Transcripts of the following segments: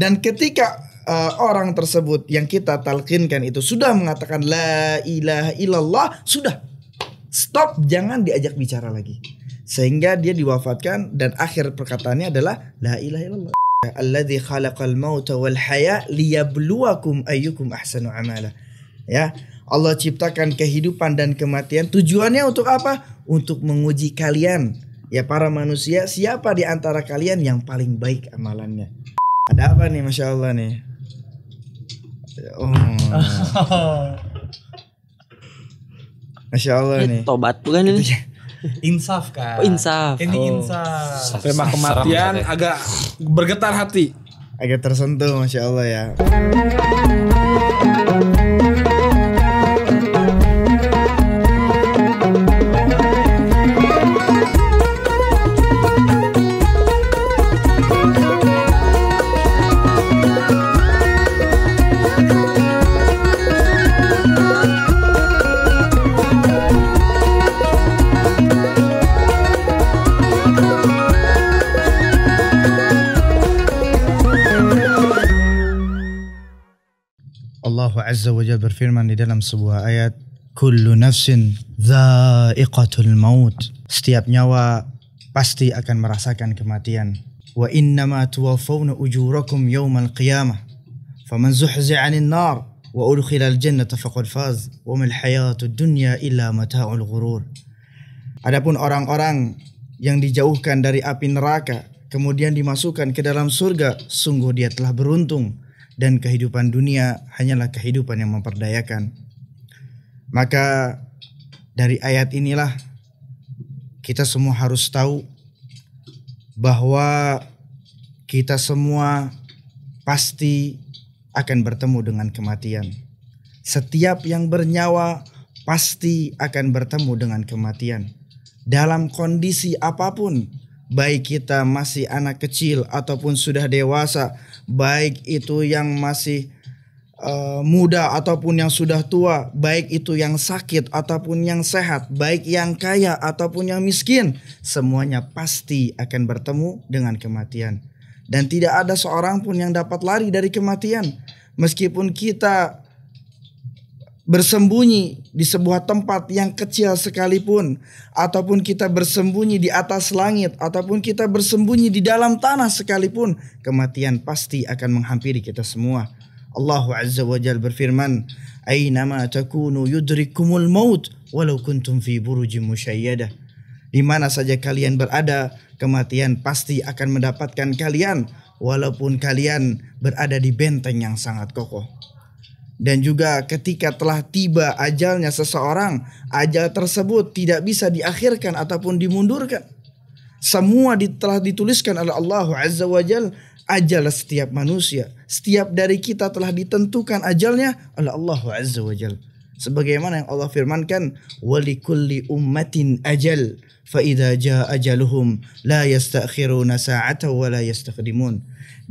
Dan ketika orang tersebut yang kita talqinkan itu sudah mengatakan la ilaha illallah, sudah stop, jangan diajak bicara lagi. Sehingga dia diwafatkan dan akhir perkataannya adalah la ilaha illallah. Alladzi khalaqal mauta wal haya liyabluwakum ayyukum ahsanu amala. Ya, Allah ciptakan kehidupan dan kematian, tujuannya untuk apa? Untuk menguji kalian, ya para manusia, siapa di antara kalian yang paling baik amalannya. Ada apa nih, Masya Allah nih? Oh. Masya Allah nih. Tobat bukan ini? Insaf kan? Oh, insaf. Ini insaf. Tema kematian agak bergetar hati. Agak tersentuh, Masya Allah ya. Allah Azza wa Jalla berfirman di dalam sebuah ayat, kullu nafsin dha'iqatul maut. Setiap nyawa pasti akan merasakan kematian. Wa innama tuwaffawna ujurakum yawmal qiyamah. Faman zuhzi'a 'anil nar wa udkhilal jannata faqad faz. Wa mal hayatud dunya illa mata'ul ghurur. Adapun orang-orang yang dijauhkan dari api neraka kemudian dimasukkan ke dalam surga, sungguh dia telah beruntung. Dan kehidupan dunia hanyalah kehidupan yang memperdayakan. Maka dari ayat inilah kita semua harus tahu bahwa kita semua pasti akan bertemu dengan kematian. Setiap yang bernyawa pasti akan bertemu dengan kematian. Dalam kondisi apapun, baik kita masih anak kecil ataupun sudah dewasa, baik itu yang masih muda ataupun yang sudah tua, baik itu yang sakit ataupun yang sehat, baik yang kaya ataupun yang miskin, semuanya pasti akan bertemu dengan kematian. Dan tidak ada seorang pun yang dapat lari dari kematian. Meskipun kita bersembunyi di sebuah tempat yang kecil sekalipun, ataupun kita bersembunyi di atas langit, ataupun kita bersembunyi di dalam tanah sekalipun, kematian pasti akan menghampiri kita semua. Allah Azza wa Jalla berfirman, "Ainama takunu yudrikumul maut walau kuntum fi burujin musyayyadah." Di mana saja kalian berada, kematian pasti akan mendapatkan kalian walaupun kalian berada di benteng yang sangat kokoh. Dan juga ketika telah tiba ajalnya seseorang, ajal tersebut tidak bisa diakhirkan ataupun dimundurkan. Semua telah dituliskan oleh Allah Azza wa Jalla. Ajal setiap manusia, setiap dari kita telah ditentukan ajalnya oleh Allah Azza wa Jalla. Sebagaimana yang Allah firmankan, walikulli ummatin ajal, fa idza jaa ajaluhum la yastakhiruna sa'atan wa la yastaqdimun.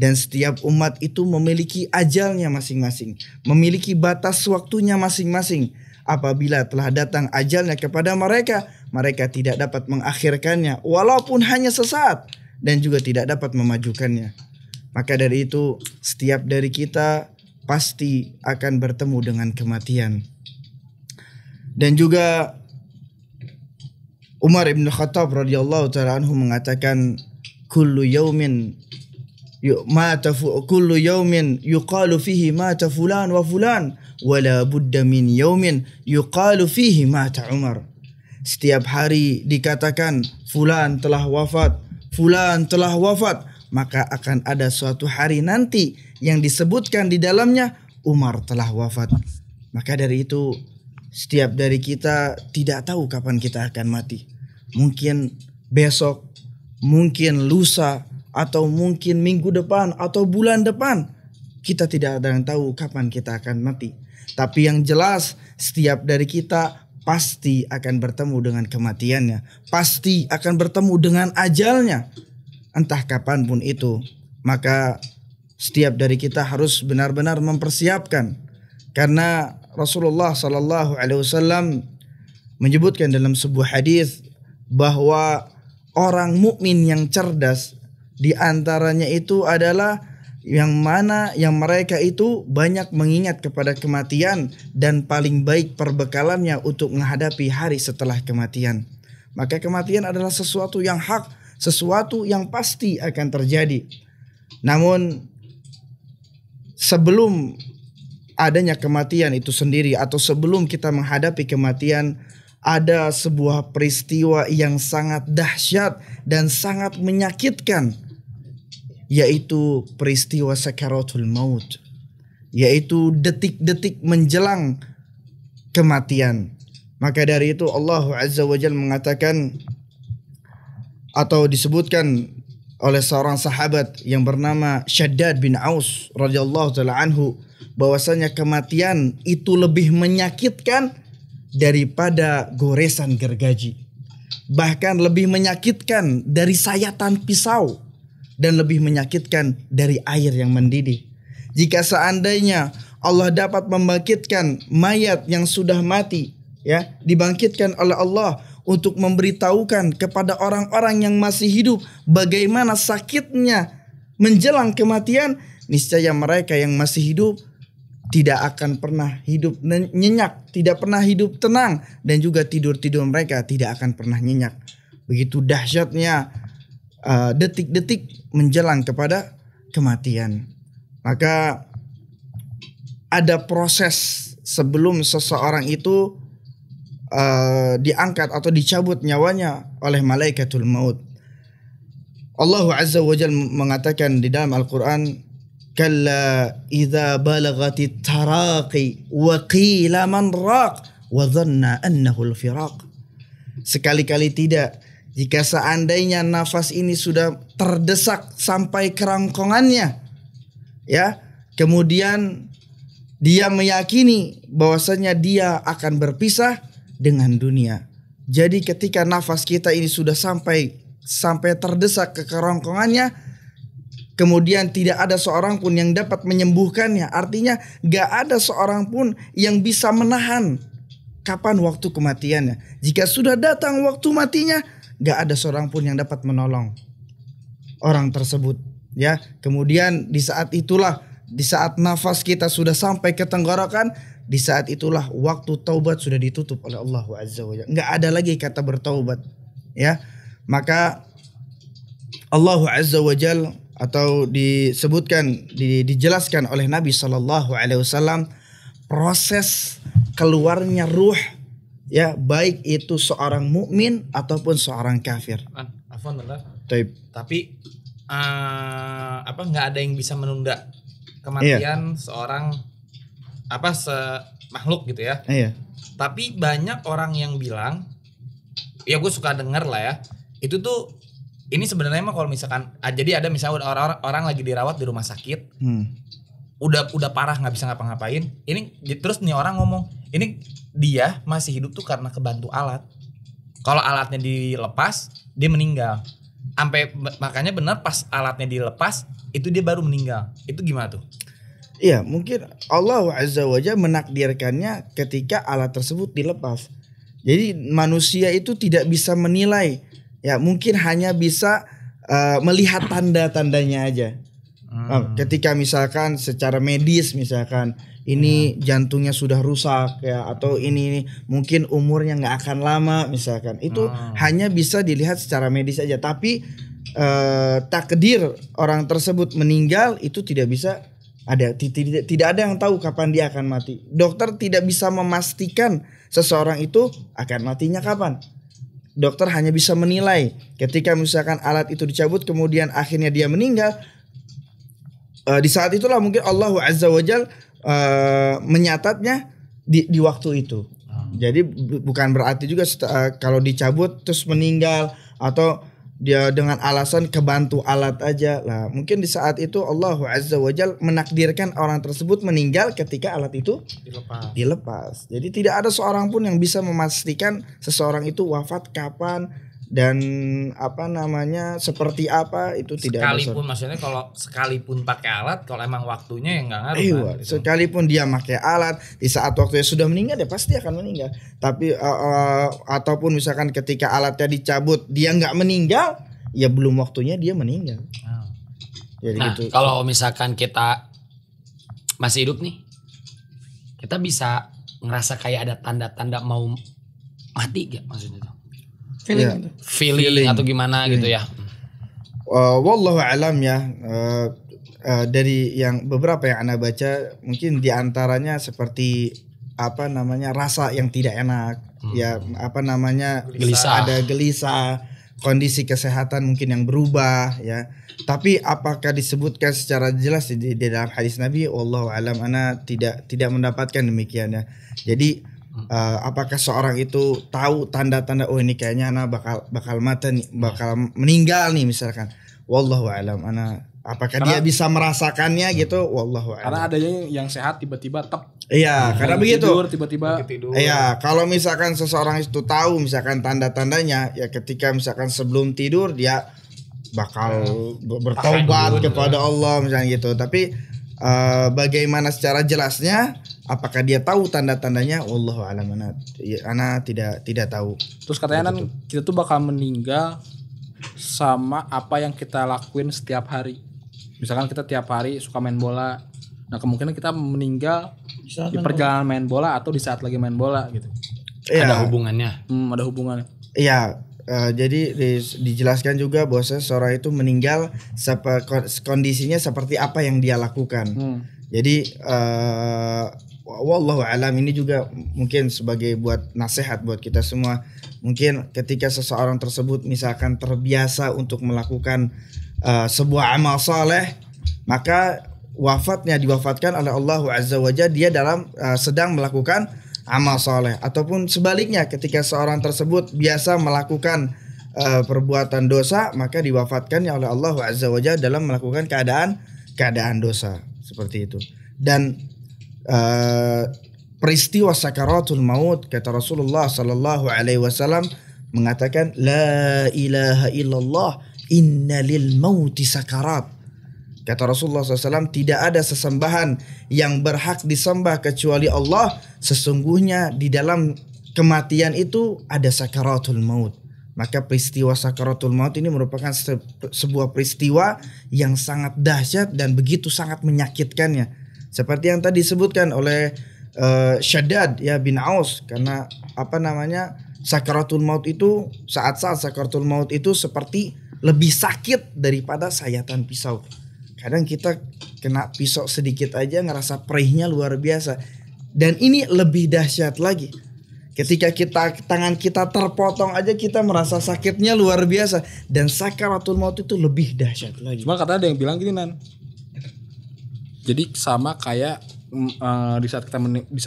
Dan setiap umat itu memiliki ajalnya masing-masing, memiliki batas waktunya masing-masing. Apabila telah datang ajalnya kepada mereka, mereka tidak dapat mengakhirkannya walaupun hanya sesaat, dan juga tidak dapat memajukannya. Maka dari itu setiap dari kita pasti akan bertemu dengan kematian. Dan juga Umar ibn Khattab radhiyallahu ta'ala anhu mengatakan, kullu yawmin yuqalu fihi mata fulan wa fulan wala budda min yawmin yuqalu fihi mata Umar. Setiap hari dikatakan fulan telah wafat, fulan telah wafat, maka akan ada suatu hari nanti yang disebutkan di dalamnya Umar telah wafat. Maka dari itu setiap dari kita tidak tahu kapan kita akan mati. Mungkin besok, mungkin lusa, atau mungkin minggu depan atau bulan depan. Kita tidak ada yang tahu kapan kita akan mati. Tapi yang jelas setiap dari kita pasti akan bertemu dengan kematiannya, pasti akan bertemu dengan ajalnya, entah kapanpun itu. Maka setiap dari kita harus benar-benar mempersiapkan, karena Rasulullah Sallallahu Alaihi Wasallam menyebutkan dalam sebuah hadis bahwa orang mukmin yang cerdas di antaranya itu adalah yang mereka itu banyak mengingat kepada kematian dan paling baik perbekalannya untuk menghadapi hari setelah kematian. Maka kematian adalah sesuatu yang hak, sesuatu yang pasti akan terjadi. Namun sebelum adanya kematian itu sendiri atau sebelum kita menghadapi kematian, ada sebuah peristiwa yang sangat dahsyat dan sangat menyakitkan, yaitu peristiwa sakaratul maut, yaitu detik-detik menjelang kematian. Maka dari itu Allah Azza wa Jalla mengatakan atau disebutkan oleh seorang sahabat yang bernama Shaddad bin Aus radhiyallahu taala anhu, bahwasanya kematian itu lebih menyakitkan daripada goresan gergaji, bahkan lebih menyakitkan dari sayatan pisau, dan lebih menyakitkan dari air yang mendidih. Jika seandainya Allah dapat membangkitkan mayat yang sudah mati, ya, dibangkitkan oleh Allah untuk memberitahukan kepada orang-orang yang masih hidup bagaimana sakitnya menjelang kematian, niscaya mereka yang masih hidup tidak akan pernah hidup nyenyak, tidak pernah hidup tenang, dan juga tidur-tidur mereka tidak akan pernah nyenyak. Begitu dahsyatnya detik-detik menjelang kepada kematian. Maka ada proses sebelum seseorang itu diangkat atau dicabut nyawanya oleh malaikatul maut. Allah Azza wa Jalla mengatakan di dalam Al-Quran, kalla idza balagatit taraqi wa qila man raq wa dhanna annahu al-firaq. Sekali-kali tidak, jika seandainya nafas ini sudah terdesak sampai kerongkongannya, ya, kemudian dia meyakini bahwasanya dia akan berpisah dengan dunia. Jadi ketika nafas kita ini sudah sampai terdesak ke kerongkongannya, kemudian tidak ada seorang pun yang dapat menyembuhkannya. Artinya gak ada seorang pun yang bisa menahan kapan waktu kematiannya. Jika sudah datang waktu matinya, gak ada seorang pun yang dapat menolong orang tersebut, ya. Kemudian di saat itulah, di saat nafas kita sudah sampai ke tenggorokan, di saat itulah waktu taubat sudah ditutup oleh Allah Azza wa Jalla. Gak ada lagi kata bertaubat, ya. Maka Allah Azza wa Jalla, atau disebutkan, dijelaskan oleh Nabi SAW, proses keluarnya ruh, ya, baik itu seorang mukmin ataupun seorang kafir. Afwan bentar. Tapi nggak ada yang bisa menunda kematian seorang makhluk gitu ya. Iya. Tapi banyak orang yang bilang, ya gue suka denger lah ya, itu tuh ini sebenarnya mah kalau misalkan jadi ada misalnya orang lagi dirawat di rumah sakit, udah parah nggak bisa ngapa-ngapain, ini terus nih orang ngomong ini dia masih hidup tuh karena kebantu alat. Kalau alatnya dilepas dia meninggal. Makanya benar pas alatnya dilepas itu dia baru meninggal. Itu gimana tuh? Iya, mungkin Allah Azza wa Jalla menakdirkannya ketika alat tersebut dilepas. Jadi manusia itu tidak bisa menilai. Ya, mungkin hanya bisa melihat tanda-tandanya aja. Ketika misalkan secara medis, misalkan ini jantungnya sudah rusak, ya, atau ini mungkin umurnya nggak akan lama, misalkan itu hanya bisa dilihat secara medis aja. Tapi takdir orang tersebut meninggal itu tidak bisa ada, tidak ada yang tahu kapan dia akan mati. Dokter tidak bisa memastikan seseorang itu akan matinya kapan. Dokter hanya bisa menilai ketika misalkan alat itu dicabut kemudian akhirnya dia meninggal. Di saat itulah mungkin Allah Azza wa Jalla menyatatnya di waktu itu. Jadi bukan berarti juga kalau dicabut terus meninggal atau dia dengan alasan kebantu alat aja lah. Mungkin di saat itu Allah Azza wa Jalla menakdirkan orang tersebut meninggal ketika alat itu dilepas. Jadi tidak ada seorang pun yang bisa memastikan seseorang itu wafat kapan dan seperti apa, itu tidak ada. Sekalipun maksudnya kalau sekalipun pakai alat, kalau emang waktunya yang nggak ngaruh. Gitu. Sekalipun dia pakai alat, di saat waktunya sudah meninggal dia pasti akan meninggal. Tapi ataupun misalkan ketika alatnya dicabut dia nggak meninggal, ya belum waktunya dia meninggal. Jadi Nah, gitu. kalau misalkan kita masih hidup nih, kita bisa ngerasa kayak ada tanda-tanda mau mati gak maksudnya tuh? Feeling Ya. gitu. Feeling atau gimana gitu ya. Wallahu alam ya. Dari yang beberapa yang Anda baca, mungkin diantaranya seperti apa namanya rasa yang tidak enak, ya apa namanya Gelisah. ada gelisah, kondisi kesehatan mungkin yang berubah ya. Tapi apakah disebutkan secara jelas di dalam hadis Nabi? Wallahu alam, ana tidak mendapatkan demikian ya. Jadi apakah seorang itu tahu tanda-tanda oh ini kayaknya ana bakal mati nih, bakal meninggal nih misalkan. Wallahu alam, ana apakah dia bisa merasakannya gitu? Wallahu alam. Karena ada yang sehat tiba-tiba Iya, karena begitu. Tiba-tiba Iya, kalau misalkan seseorang itu tahu misalkan tanda-tandanya ya ketika misalkan sebelum tidur dia bakal bertaubat kepada Allah misalnya gitu. Tapi bagaimana secara jelasnya? Apakah dia tahu tanda-tandanya? Wallahu a'lam. Ana tidak tahu. Terus katanya kan kita tuh bakal meninggal sama apa yang kita lakuin setiap hari. Misalkan kita tiap hari suka main bola, nah kemungkinan kita meninggal di perjalanan main bola atau di saat lagi main bola gitu. Ada hubungannya. Ada hubungannya. Iya. Jadi dijelaskan juga bahwa seorang itu meninggal kondisinya seperti apa yang dia lakukan. Jadi wallahu alam, ini juga mungkin sebagai buat nasihat buat kita semua. Mungkin ketika seseorang tersebut misalkan terbiasa untuk melakukan sebuah amal saleh, maka diwafatkan oleh Allah Azza wa Jalla dia dalam sedang melakukan amal soleh, ataupun sebaliknya ketika seorang tersebut biasa melakukan perbuatan dosa, maka diwafatkannya oleh Allah Azza wa Jalla dalam melakukan keadaan dosa seperti itu. Dan peristiwa sakaratul maut, kata Rasulullah sallallahu alaihi wasallam mengatakan la ilaha illallah inna lil mauti sakarat. Kata Rasulullah SAW, tidak ada sesembahan yang berhak disembah kecuali Allah. Sesungguhnya di dalam kematian itu ada sakaratul maut. Maka peristiwa sakaratul maut ini merupakan sebuah peristiwa yang sangat dahsyat dan begitu sangat menyakitkannya. Seperti yang tadi disebutkan oleh Shaddad ya bin Aus, karena apa namanya sakaratul maut itu, saat-saat sakaratul maut itu seperti lebih sakit daripada sayatan pisau. Kadang kita kena pisau sedikit aja ngerasa perihnya luar biasa. Dan ini lebih dahsyat lagi. Ketika tangan kita terpotong aja kita merasa sakitnya luar biasa. Dan sakaratul maut itu lebih dahsyat lagi. Cuma katanya ada yang bilang gini Nan. Jadi sama kayak di saat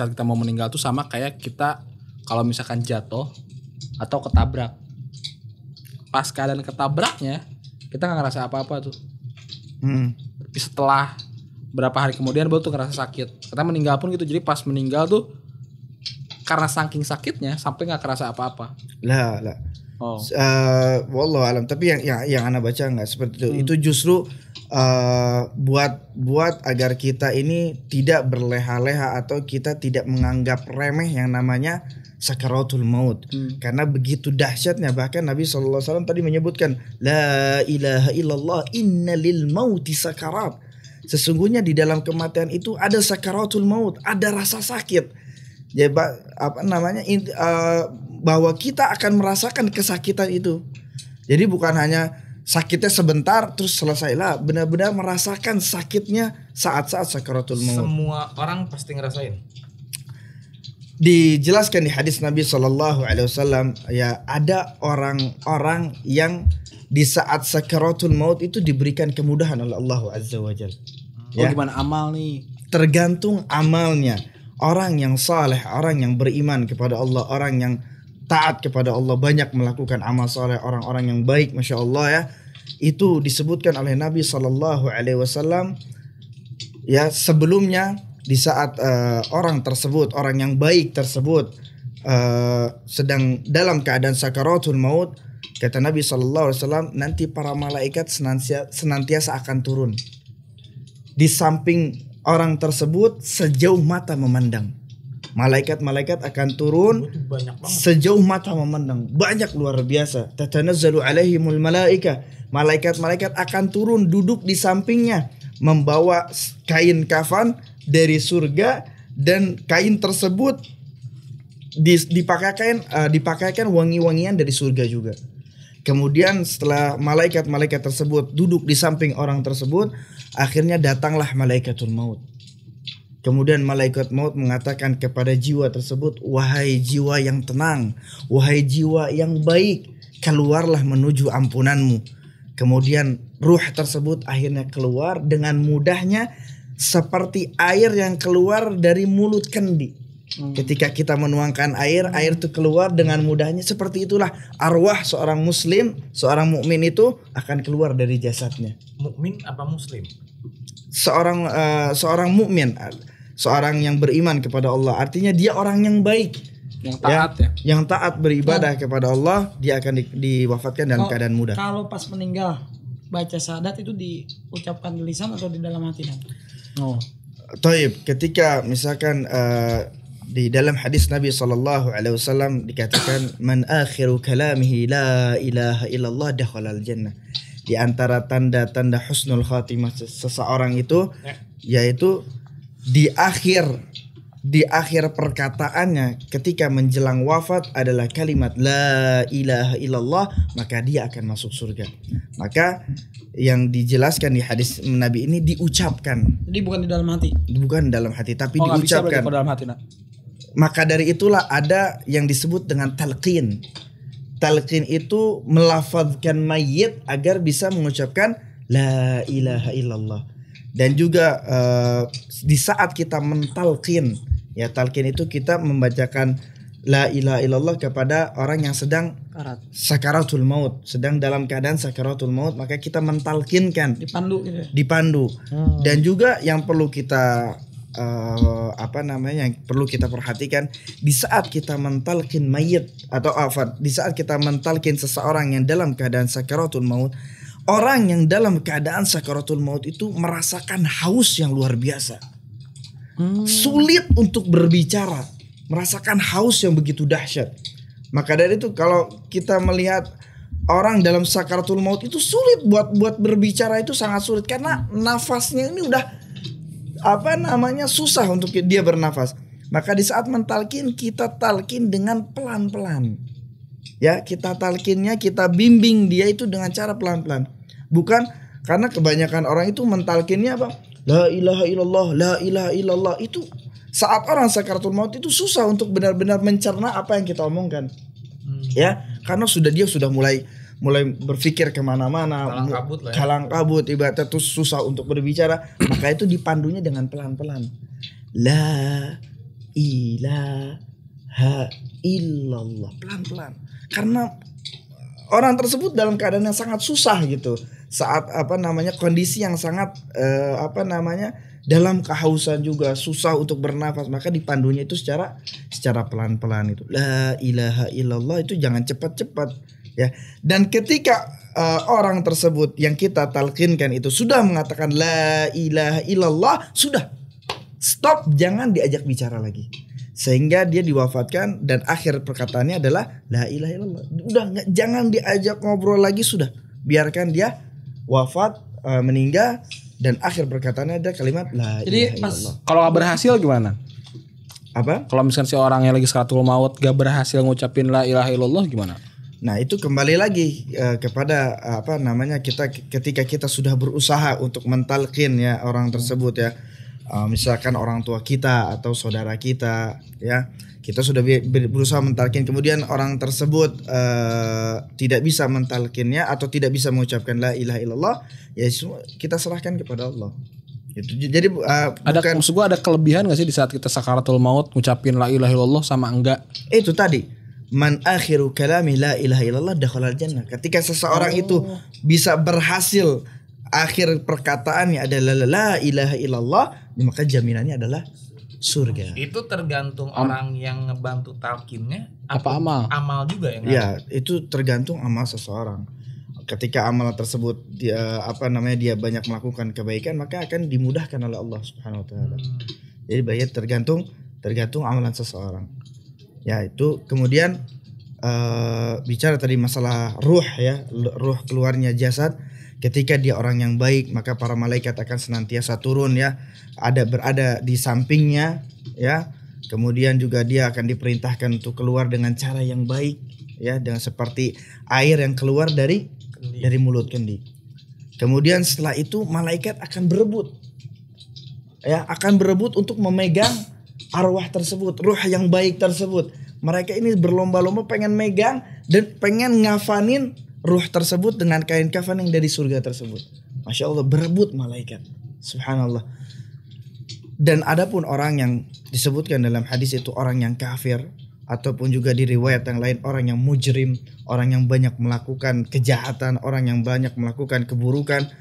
kita mau meninggal tuh sama kayak kita kalau misalkan jatuh atau ketabrak. Pas keadaan ketabraknya kita nggak ngerasa apa-apa tuh. Tapi setelah berapa hari kemudian baru tuh ngerasa sakit. Kita meninggal pun gitu. Jadi pas meninggal tuh karena saking sakitnya sampai nggak kerasa apa-apa. Lah. Oh. Wallahu alam. Tapi yang ana baca nggak seperti itu. Itu justru buat agar kita ini tidak berleha-leha atau kita tidak menganggap remeh yang namanya sakaratul maut. Karena begitu dahsyatnya, bahkan Nabi SAW tadi menyebutkan la ilaha illallah inna lil mauti sakarat. Sesungguhnya di dalam kematian itu ada sakaratul maut, ada rasa sakit. Ya, apa namanya bahwa kita akan merasakan kesakitan itu. Jadi bukan hanya sakitnya sebentar terus selesai lah, benar-benar merasakan sakitnya saat-saat sakaratul maut. Semua orang pasti ngerasain. Dijelaskan di hadis Nabi SAW ya, ada orang-orang yang di saat sakaratul maut itu diberikan kemudahan oleh Allah Azza wa Jalla. Ya. Gimana amal nih? Tergantung amalnya. Orang yang saleh, orang yang beriman kepada Allah, orang yang taat kepada Allah, banyak melakukan amal saleh, orang-orang yang baik, masya Allah ya. Itu disebutkan oleh Nabi SAW ya, sebelumnya di saat orang tersebut, orang yang baik tersebut sedang dalam keadaan sakaratul maut, kata Nabi SAW, nanti para malaikat senantiasa akan turun di samping orang tersebut sejauh mata memandang. Malaikat-malaikat akan turun Itu banyak banget. sejauh mata memandang, banyak luar biasa. Tatanazzalu alaihimul malaika. Malaikat-malaikat akan turun duduk di sampingnya membawa kain kafan dari surga, dan kain tersebut dipakaikan wangi-wangian dari surga juga. Kemudian setelah malaikat-malaikat tersebut duduk di samping orang tersebut, akhirnya datanglah malaikatul maut. Kemudian malaikat maut mengatakan kepada jiwa tersebut, wahai jiwa yang tenang, wahai jiwa yang baik, keluarlah menuju ampunanmu. Kemudian ruh tersebut akhirnya keluar dengan mudahnya seperti air yang keluar dari mulut kendi. Ketika kita menuangkan air itu keluar dengan mudahnya. Seperti itulah arwah seorang muslim, seorang mukmin itu akan keluar dari jasadnya. Mukmin apa muslim? Seorang mukmin, seorang yang beriman kepada Allah, artinya dia orang yang baik, yang taat ya. yang taat beribadah kepada Allah, dia akan diwafatkan dalam keadaan mudah. Kalau pas meninggal baca syahadat itu diucapkan di lisan atau di dalam hati kan? Oh. Taib, ketika misalkan di dalam hadis Nabi SAW dikatakan man akhiru kalamihi la ilaha illallah dakhalal jannah. Di antara tanda-tanda husnul khatimah seseorang itu yaitu di akhir perkataannya ketika menjelang wafat adalah kalimat la ilaha illallah, maka dia akan masuk surga. Maka yang dijelaskan di hadis Nabi ini diucapkan. Jadi bukan di dalam hati. Bukan dalam hati tapi Nggak bisa berarti diucapkan. kalau dalam hati, nak. Maka dari itulah ada yang disebut dengan talqin. Talqin itu melafazkan mayit agar bisa mengucapkan la ilaha illallah. Dan juga di saat kita mentalqin, ya talqin itu kita membacakan la ilaha illallah kepada orang yang sedang sakaratul maut, sedang dalam keadaan sakaratul maut, maka kita mentalqinkan, Dipandu gitu ya. dipandu. Dan juga yang perlu kita yang perlu kita perhatikan, di saat kita mentalkin mayit atau di saat kita mentalkin seseorang yang dalam keadaan sakaratul maut, orang yang dalam keadaan sakaratul maut itu merasakan haus yang luar biasa, sulit untuk berbicara, merasakan haus yang begitu dahsyat. Maka dari itu kalau kita melihat orang dalam sakaratul maut itu sulit buat berbicara, itu sangat sulit karena nafasnya ini udah susah untuk dia bernafas. Maka di saat mentalkin, kita talkin dengan pelan-pelan. Ya, kita talkinnya, kita bimbing dia itu dengan cara pelan-pelan. Bukan karena kebanyakan orang itu mentalkinnya apa? La ilaha illallah, la ilaha illallah. Itu saat orang sakaratul maut itu susah untuk benar-benar mencerna apa yang kita omongkan. Ya, karena dia sudah mulai berpikir kemana-mana, kalang kabut, ibaratnya tuh susah untuk berbicara. Maka itu dipandunya dengan pelan-pelan. La ilaha illallah, pelan-pelan. Karena orang tersebut dalam keadaan yang sangat susah gitu, saat kondisi yang sangat dalam kehausan juga, susah untuk bernafas, maka dipandunya itu secara pelan-pelan itu. La ilaha illallah itu jangan cepat-cepat. Ya, dan ketika orang tersebut yang kita talqinkan itu sudah mengatakan la ilaha illallah, sudah stop, jangan diajak bicara lagi sehingga dia diwafatkan dan akhir perkataannya adalah la ilaha illallah. Udah jangan diajak ngobrol lagi, sudah biarkan dia wafat, meninggal, dan akhir perkataannya ada kalimat la ilaha illallah. Kalau nggak berhasil gimana? Apa? Kalau misalkan si orang yang lagi sakaratul maut gak berhasil ngucapin la ilaha illallah gimana? Nah, itu kembali lagi kepada ketika kita sudah berusaha untuk mentalkin ya orang tersebut ya, misalkan orang tua kita atau saudara kita ya, kita sudah berusaha mentalkin, kemudian orang tersebut tidak bisa mentalkinnya atau tidak bisa mengucapkan la ilaha illallah, ya kita serahkan kepada Allah. Jadi maksud gua ada kelebihan gak sih di saat kita sakaratul maut ngucapin la ilaha illallah sama enggak? Itu tadi. Man akhiru kalami la ilaha illallah dakhalal jannah. Ketika seseorang itu bisa berhasil akhir perkataannya adalah la ilaha illallah, maka jaminannya adalah surga. Itu tergantung orang yang ngebantu talkinnya apa amal? Amal juga ya? Ya, itu tergantung amal seseorang. Ketika amal tersebut dia banyak melakukan kebaikan, maka akan dimudahkan oleh Allah Subhanahu wa taala. Jadi tergantung tergantung amalan seseorang. Ya itu kemudian bicara tadi masalah ruh ya, ruh keluarnya jasad. Ketika dia orang yang baik, maka para malaikat akan senantiasa turun ya, berada di sampingnya ya. Kemudian juga dia akan diperintahkan untuk keluar dengan cara yang baik ya, dengan seperti air yang keluar dari mulut kendi. Kemudian setelah itu malaikat akan berebut ya, akan berebut untuk memegang arwah tersebut, ruh yang baik tersebut. Mereka ini berlomba-lomba pengen megang dan pengen ngafanin ruh tersebut dengan kain kafan yang dari surga tersebut. Masya Allah, berebut malaikat. Subhanallah. Dan adapun orang yang disebutkan dalam hadis itu orang yang kafir, ataupun juga di riwayat yang lain orang yang mujrim, orang yang banyak melakukan kejahatan, orang yang banyak melakukan keburukan,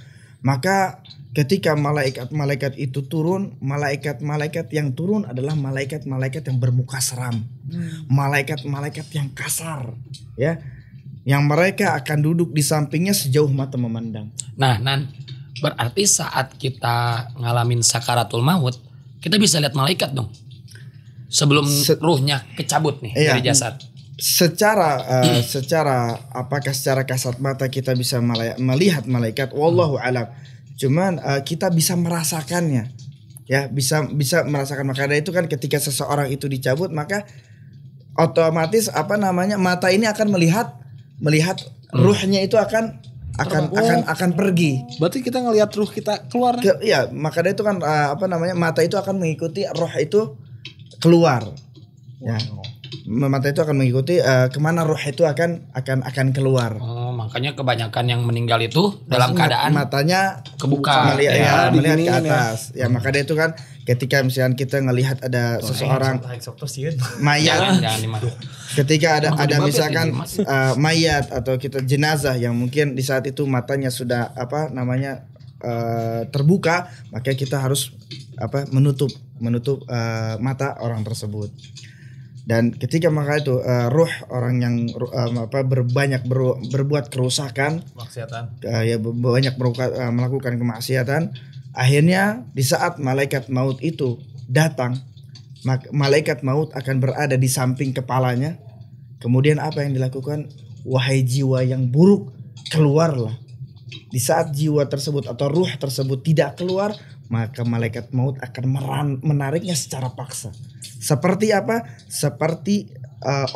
maka ketika malaikat-malaikat itu turun, malaikat-malaikat yang turun adalah malaikat-malaikat yang bermuka seram, malaikat-malaikat yang kasar, ya, yang mereka akan duduk di sampingnya sejauh mata memandang. Nah, Nan, berarti saat kita ngalamin sakaratul maut, kita bisa lihat malaikat dong. Sebelum ruhnya kecabut nih dari jasad. Secara apakah secara kasat mata kita bisa melihat malaikat? Wallahu alam. Cuman kita bisa merasakannya. Ya, bisa merasakan. Maka dari itu kan ketika seseorang itu dicabut, maka otomatis mata ini akan melihat ruhnya itu akan pergi. Berarti kita ngelihat ruh kita keluar. Iya, maka dari itu kan mata itu akan mengikuti ruh itu keluar. Ya. Mata itu akan mengikuti kemana ruh itu akan keluar. Oh, makanya kebanyakan yang meninggal itu dalam keadaan matanya kebuka, melihat ke atas. Ya, maka dari itu kan ketika misalnya kita ngelihat ada seseorang mayat, ketika ada misalkan mayat atau kita jenazah yang mungkin di saat itu matanya sudah terbuka, maka kita harus menutup mata orang tersebut. Dan ketika maka itu ruh orang yang berbuat kerusakan, banyak melakukan kemaksiatan, akhirnya di saat malaikat maut itu datang, malaikat maut akan berada di samping kepalanya. Kemudian apa yang dilakukan? Wahai jiwa yang buruk, keluarlah. Di saat jiwa tersebut atau ruh tersebut tidak keluar, maka malaikat maut akan menariknya secara paksa. Seperti apa? Seperti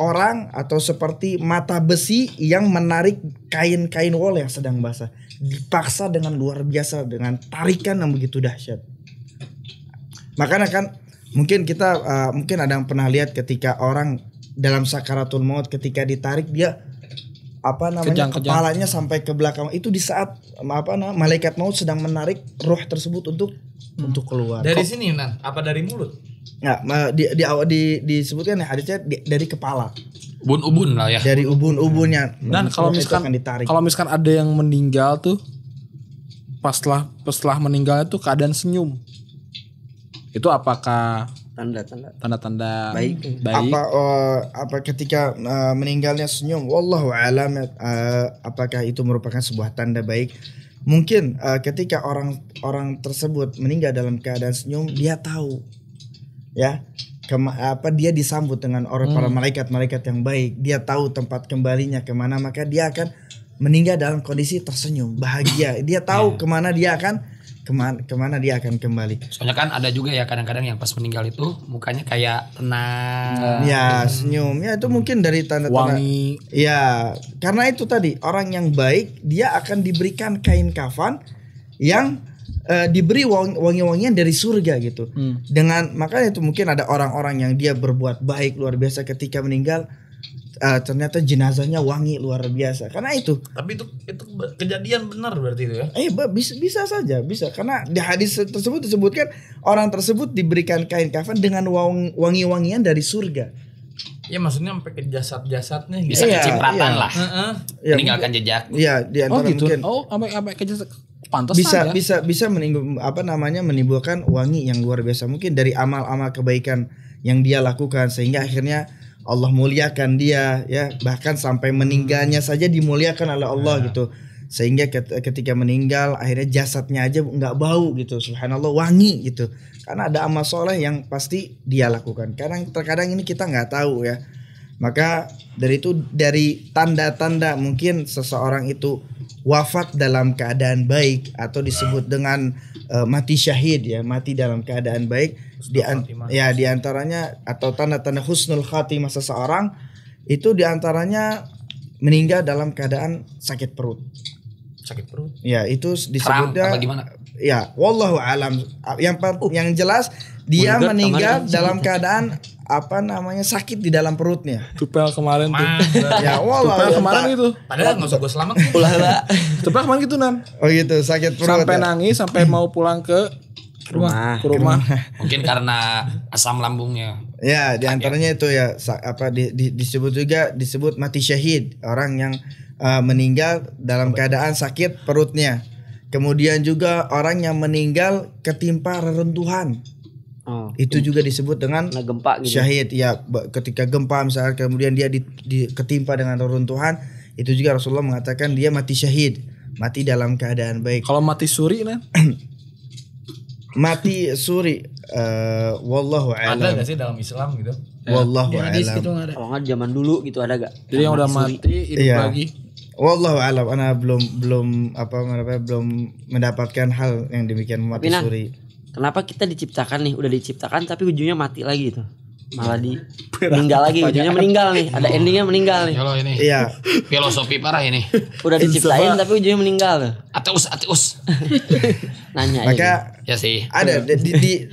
orang atau seperti mata besi yang menarik kain wol yang sedang basah. Dipaksa dengan luar biasa, dengan tarikan yang begitu dahsyat. Makanya kan mungkin kita mungkin ada yang pernah lihat ketika orang dalam sakaratul maut, ketika ditarik dia kepalanya sampai ke belakang. Itu di saat malaikat maut sedang menarik ruh tersebut untuk keluar. Dari sini, Nan? Apa dari mulut? Nah, disebutkan ya hadisnya dari kepala. Ubun-ubun lah ya. Dari ubun-ubunnya. Dan kalau misalkan ada yang meninggal tuh setelah meninggalnya tuh keadaan senyum. Itu apakah tanda-tanda baik? Apa ketika meninggalnya senyum? Wallahu a'lam. Apakah itu merupakan sebuah tanda baik? Mungkin ketika orang tersebut meninggal dalam keadaan senyum, dia tahu ya dia disambut dengan para malaikat yang baik. Dia tahu tempat kembalinya kemana, maka dia akan meninggal dalam kondisi tersenyum, bahagia. Dia tahu kemana dia akan kembali. Soalnya kan ada juga ya kadang-kadang yang pas meninggal itu mukanya kayak tenang. Ya, senyum. Ya itu mungkin dari tanda-tanda wangi. Ya, karena itu tadi orang yang baik dia akan diberikan kain kafan yang diberi wangi-wangian dari surga gitu. Dengan makanya itu mungkin ada orang-orang yang dia berbuat baik luar biasa ketika meninggal, ternyata jenazahnya wangi luar biasa. Karena itu. Tapi itu kejadian benar berarti itu ya? Bisa saja, bisa. Karena di hadis tersebut disebutkan orang tersebut diberikan kain kafan dengan wangi-wangian dari surga. Ya maksudnya sampai ke jasad-jasadnya gitu. Bisa kecipratan lah. Meninggalkan jejak. Iya, di antara gitu. mungkin. Sampai ke jasad. Pantas bisa menimbulkan wangi yang luar biasa, mungkin dari amal-amal kebaikan yang dia lakukan sehingga akhirnya Allah muliakan dia ya, bahkan sampai meninggalnya saja dimuliakan oleh Allah gitu. sehingga ketika meninggal akhirnya jasadnya aja nggak bau gitu, subhanallah, wangi gitu, karena ada amal soleh yang pasti dia lakukan. Terkadang ini kita nggak tahu ya. Maka dari tanda-tanda mungkin seseorang itu wafat dalam keadaan baik atau disebut dengan mati syahid ya, mati dalam keadaan baik, di antaranya atau tanda-tanda husnul khatimah seseorang itu diantaranya meninggal dalam keadaan sakit perut. Sakit perut. Ya, itu disebutnya Kram apa gimana? Ya, wallahu alam. Yang jelas dia meninggal dalam keadaan sakit di dalam perutnya. Tupel kemarin tuh. Ya, wallahu Tupel kemarin itu. Padahal enggak usah gue selamat. Tupel kemarin gitu Nan. Oh gitu, sakit perut. Sampai nangis sampai mau pulang ke rumah. Mungkin karena asam lambungnya. Ya, diantaranya itu ya disebut mati syahid, orang yang meninggal dalam keadaan sakit perutnya. Kemudian juga orang yang meninggal ketimpa reruntuhan. Itu juga disebut dengan gempa gitu. Syahid ya, ketika gempa misalnya kemudian dia ketimpa dengan reruntuhan, itu juga Rasulullah mengatakan dia mati syahid, mati dalam keadaan baik. Kalau mati suri Nan? Mati suri wallahu a'lam. Ada gak sih dalam Islam gitu? Wallahu Di hadis a'lam. gitu nggak ada. Kalau nggak zaman dulu gitu ada gak? Jadi yang udah mati hidup Iya. lagi. Wallahu a'lam, ana belum mendapatkan hal yang demikian mati Tapi, Nan, suri. Kenapa kita diciptakan nih, udah diciptakan tapi ujungnya mati lagi gitu. Malah meninggal lagi, ujungnya meninggal nih. Ada endingnya meninggal nih. Kalau ini Iya. filosofi parah ini. Udah diciptain tapi ujungnya meninggal tuh. Ateus. Maka Nanya aja. Ya sih. ada di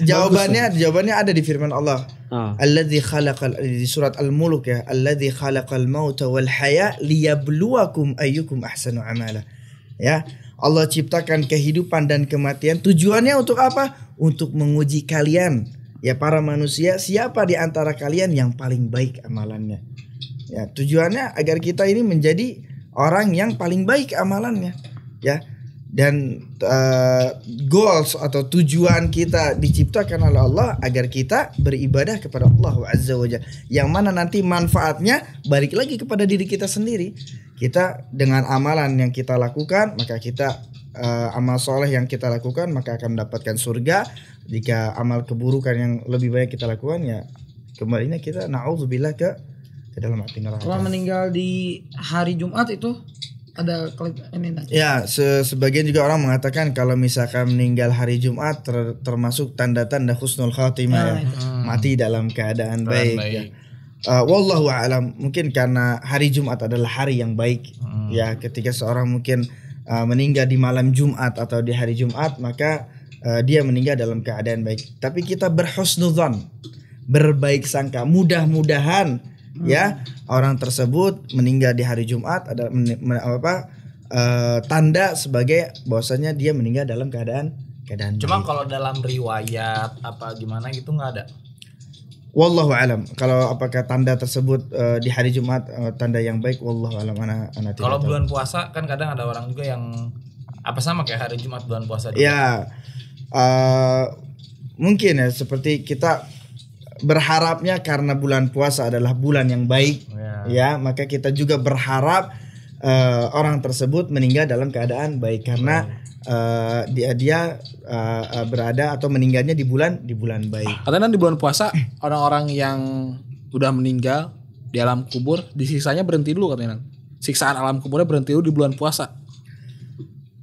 jawabannya ada di firman Allah. Alladzi khalaqal, di surat Al-Mulk ya, alladzi khalaqal mauta wal haya liyabluwakum ayyukum ahsanu amala. Ya, Allah ciptakan kehidupan dan kematian, tujuannya untuk apa? Untuk menguji kalian. Ya para manusia, siapa di antara kalian yang paling baik amalannya? Ya, tujuannya agar kita ini menjadi orang yang paling baik amalannya. Ya. Dan goals atau tujuan kita diciptakan oleh Allah agar kita beribadah kepada Allah Azza wa Jalla, yang mana nanti manfaatnya balik lagi kepada diri kita sendiri. Kita dengan amalan yang kita lakukan, maka kita amal soleh yang kita lakukan maka akan mendapatkan surga. Jika amal keburukan yang lebih banyak kita lakukan, ya kembalinya kita na'udzubillah ke dalam api neraka. Kalau meninggal di hari Jumat itu ada ini. Ya, sebagian juga orang mengatakan kalau misalkan meninggal hari Jumat termasuk tanda-tanda husnul khatimah ya. Mati dalam keadaan baik. Ya. Wallahu a'lam, mungkin karena hari Jumat adalah hari yang baik. Ya, ketika seorang mungkin meninggal di malam Jumat atau di hari Jumat, maka dia meninggal dalam keadaan baik. Tapi kita berhusnudzon, berbaik sangka, mudah-mudahan ya orang tersebut meninggal di hari Jumat ada tanda sebagai bahwasanya dia meninggal dalam keadaan Cuma baik. kalau dalam riwayat apa gimana gitu nggak ada. Wallahu alam. Kalau apakah tanda tersebut di hari Jumat tanda yang baik, wallahu alam, ana tidak Kalau tahu. bulan puasa kan kadang ada orang juga yang apa sama kayak hari Jumat bulan puasa juga. Ya, mungkin ya seperti kita berharapnya karena bulan puasa adalah bulan yang baik, ya maka kita juga berharap orang tersebut meninggal dalam keadaan baik karena dia berada atau meninggalnya di bulan baik. Katanya di bulan puasa orang-orang yang udah meninggal di alam kubur disiksanya berhenti dulu katanya. Siksaan alam kuburnya berhenti dulu di bulan puasa.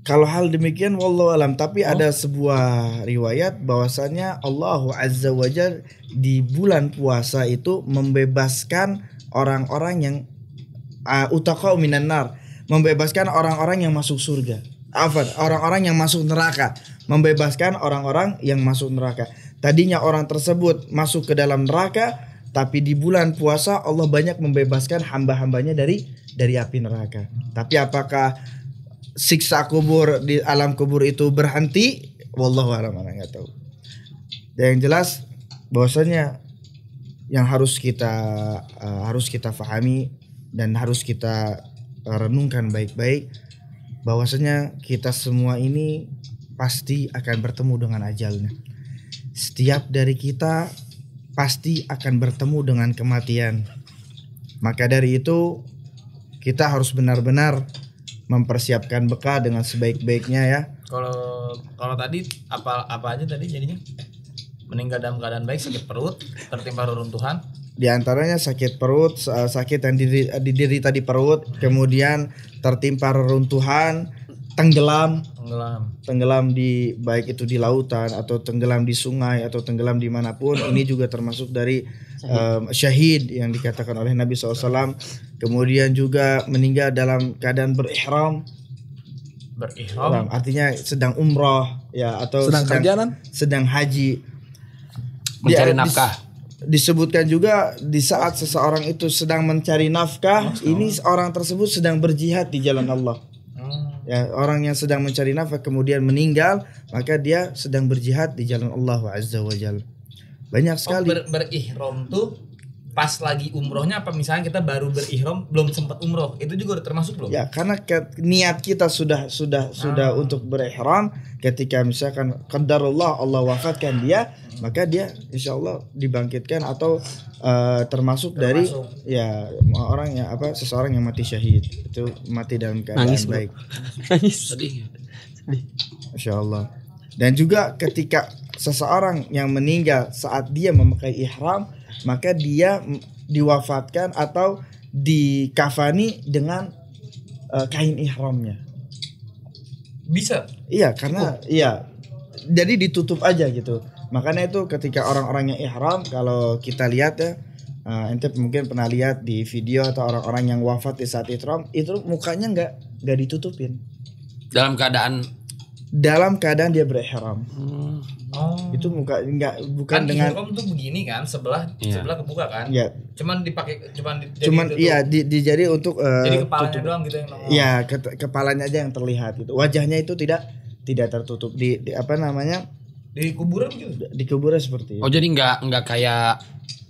Kalau hal demikian wallahu alam, tapi ada sebuah riwayat bahwasanya Allah Azza wa Jalla di bulan puasa itu membebaskan orang-orang yang utaqau minan nar, membebaskan orang-orang yang masuk surga. Orang-orang yang masuk neraka, membebaskan orang-orang yang masuk neraka. Tadinya orang tersebut masuk ke dalam neraka, tapi di bulan puasa Allah banyak membebaskan hamba-hambanya dari api neraka. Tapi apakah siksa kubur di alam kubur itu berhenti? Wallahu a'lam, enggak tahu. Dan yang jelas bahwasanya yang harus kita fahami dan harus kita renungkan baik-baik, bahwasanya kita semua ini pasti akan bertemu dengan ajalnya. Setiap dari kita pasti akan bertemu dengan kematian. Maka dari itu kita harus benar-benar mempersiapkan bekal dengan sebaik-baiknya ya. Kalau tadi apa aja tadi jadinya? Meninggal dalam keadaan baik, sakit perut, tertimpa reruntuhan. Di antaranya sakit perut, sakit yang diderita di perut, kemudian tertimpa reruntuhan, tenggelam di baik itu di lautan atau tenggelam di sungai atau tenggelam dimanapun. Ini juga termasuk dari syahid yang dikatakan oleh Nabi SAW. Kemudian juga meninggal dalam keadaan berihram, artinya sedang umroh ya atau sedang haji, mencari nafkah. Disebutkan juga di saat seseorang itu sedang mencari nafkah, ini orang tersebut sedang berjihad di jalan Allah. Ya, orang yang sedang mencari nafkah kemudian meninggal, maka dia sedang berjihad di jalan Allah Azza wa Jalla. Banyak sekali. Berihram tuh pas lagi umrohnya apa misalnya kita baru berihram belum sempat umroh, itu juga udah termasuk belum? Ya, karena niat kita sudah untuk berihram, ketika misalkan qadarullah Allah wafatkan dia, maka dia insyaallah dibangkitkan atau termasuk dari ya orang yang seseorang yang mati syahid, itu mati dalam keadaan baik. Sedih. Insyaallah. Dan juga ketika seseorang yang meninggal saat dia memakai ihram, maka dia diwafatkan atau dikafani dengan kain ihramnya. Bisa? Iya, karena iya. Jadi ditutup aja gitu. Makanya itu ketika orang-orang yang ihram, kalau kita lihat ya, ente mungkin pernah lihat di video atau orang-orang yang wafat di saat ihram, itu mukanya nggak ditutupin. Dalam keadaan dia berihram. Itu bukan kan dengan ihram tuh begini kan, sebelah kebuka kan. Iya. Cuman dijadi untuk jadi kepalanya doang gitu yang nongol. Iya, kepalanya aja yang terlihat gitu. Wajahnya itu tidak tertutup di apa namanya? Di kuburan gitu. Di kuburan seperti itu. Oh, jadi nggak kayak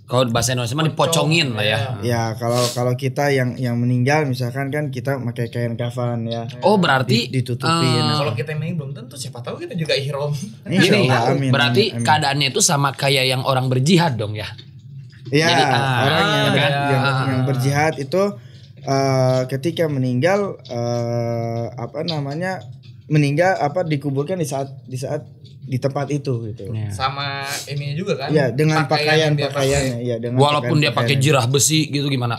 kalau bahasa Indonesia mah dipocongin lah ya. Ya, kalau kita yang meninggal misalkan kan kita pakai kain kafan ya. Oh, berarti ditutupin. Kalau kita yang belum tentu, siapa tahu kita juga ihram. Gini, amin, berarti amin. keadaannya itu sama kayak yang orang berjihad dong ya. Iya, Jadi, orang yang berjihad itu ketika meninggal meninggal dikuburkan di saat di tempat itu gitu. Ya. Sama ini juga kan? Iya, dengan pakaiannya, iya dengan walaupun dia pakai jirah besi gitu gimana?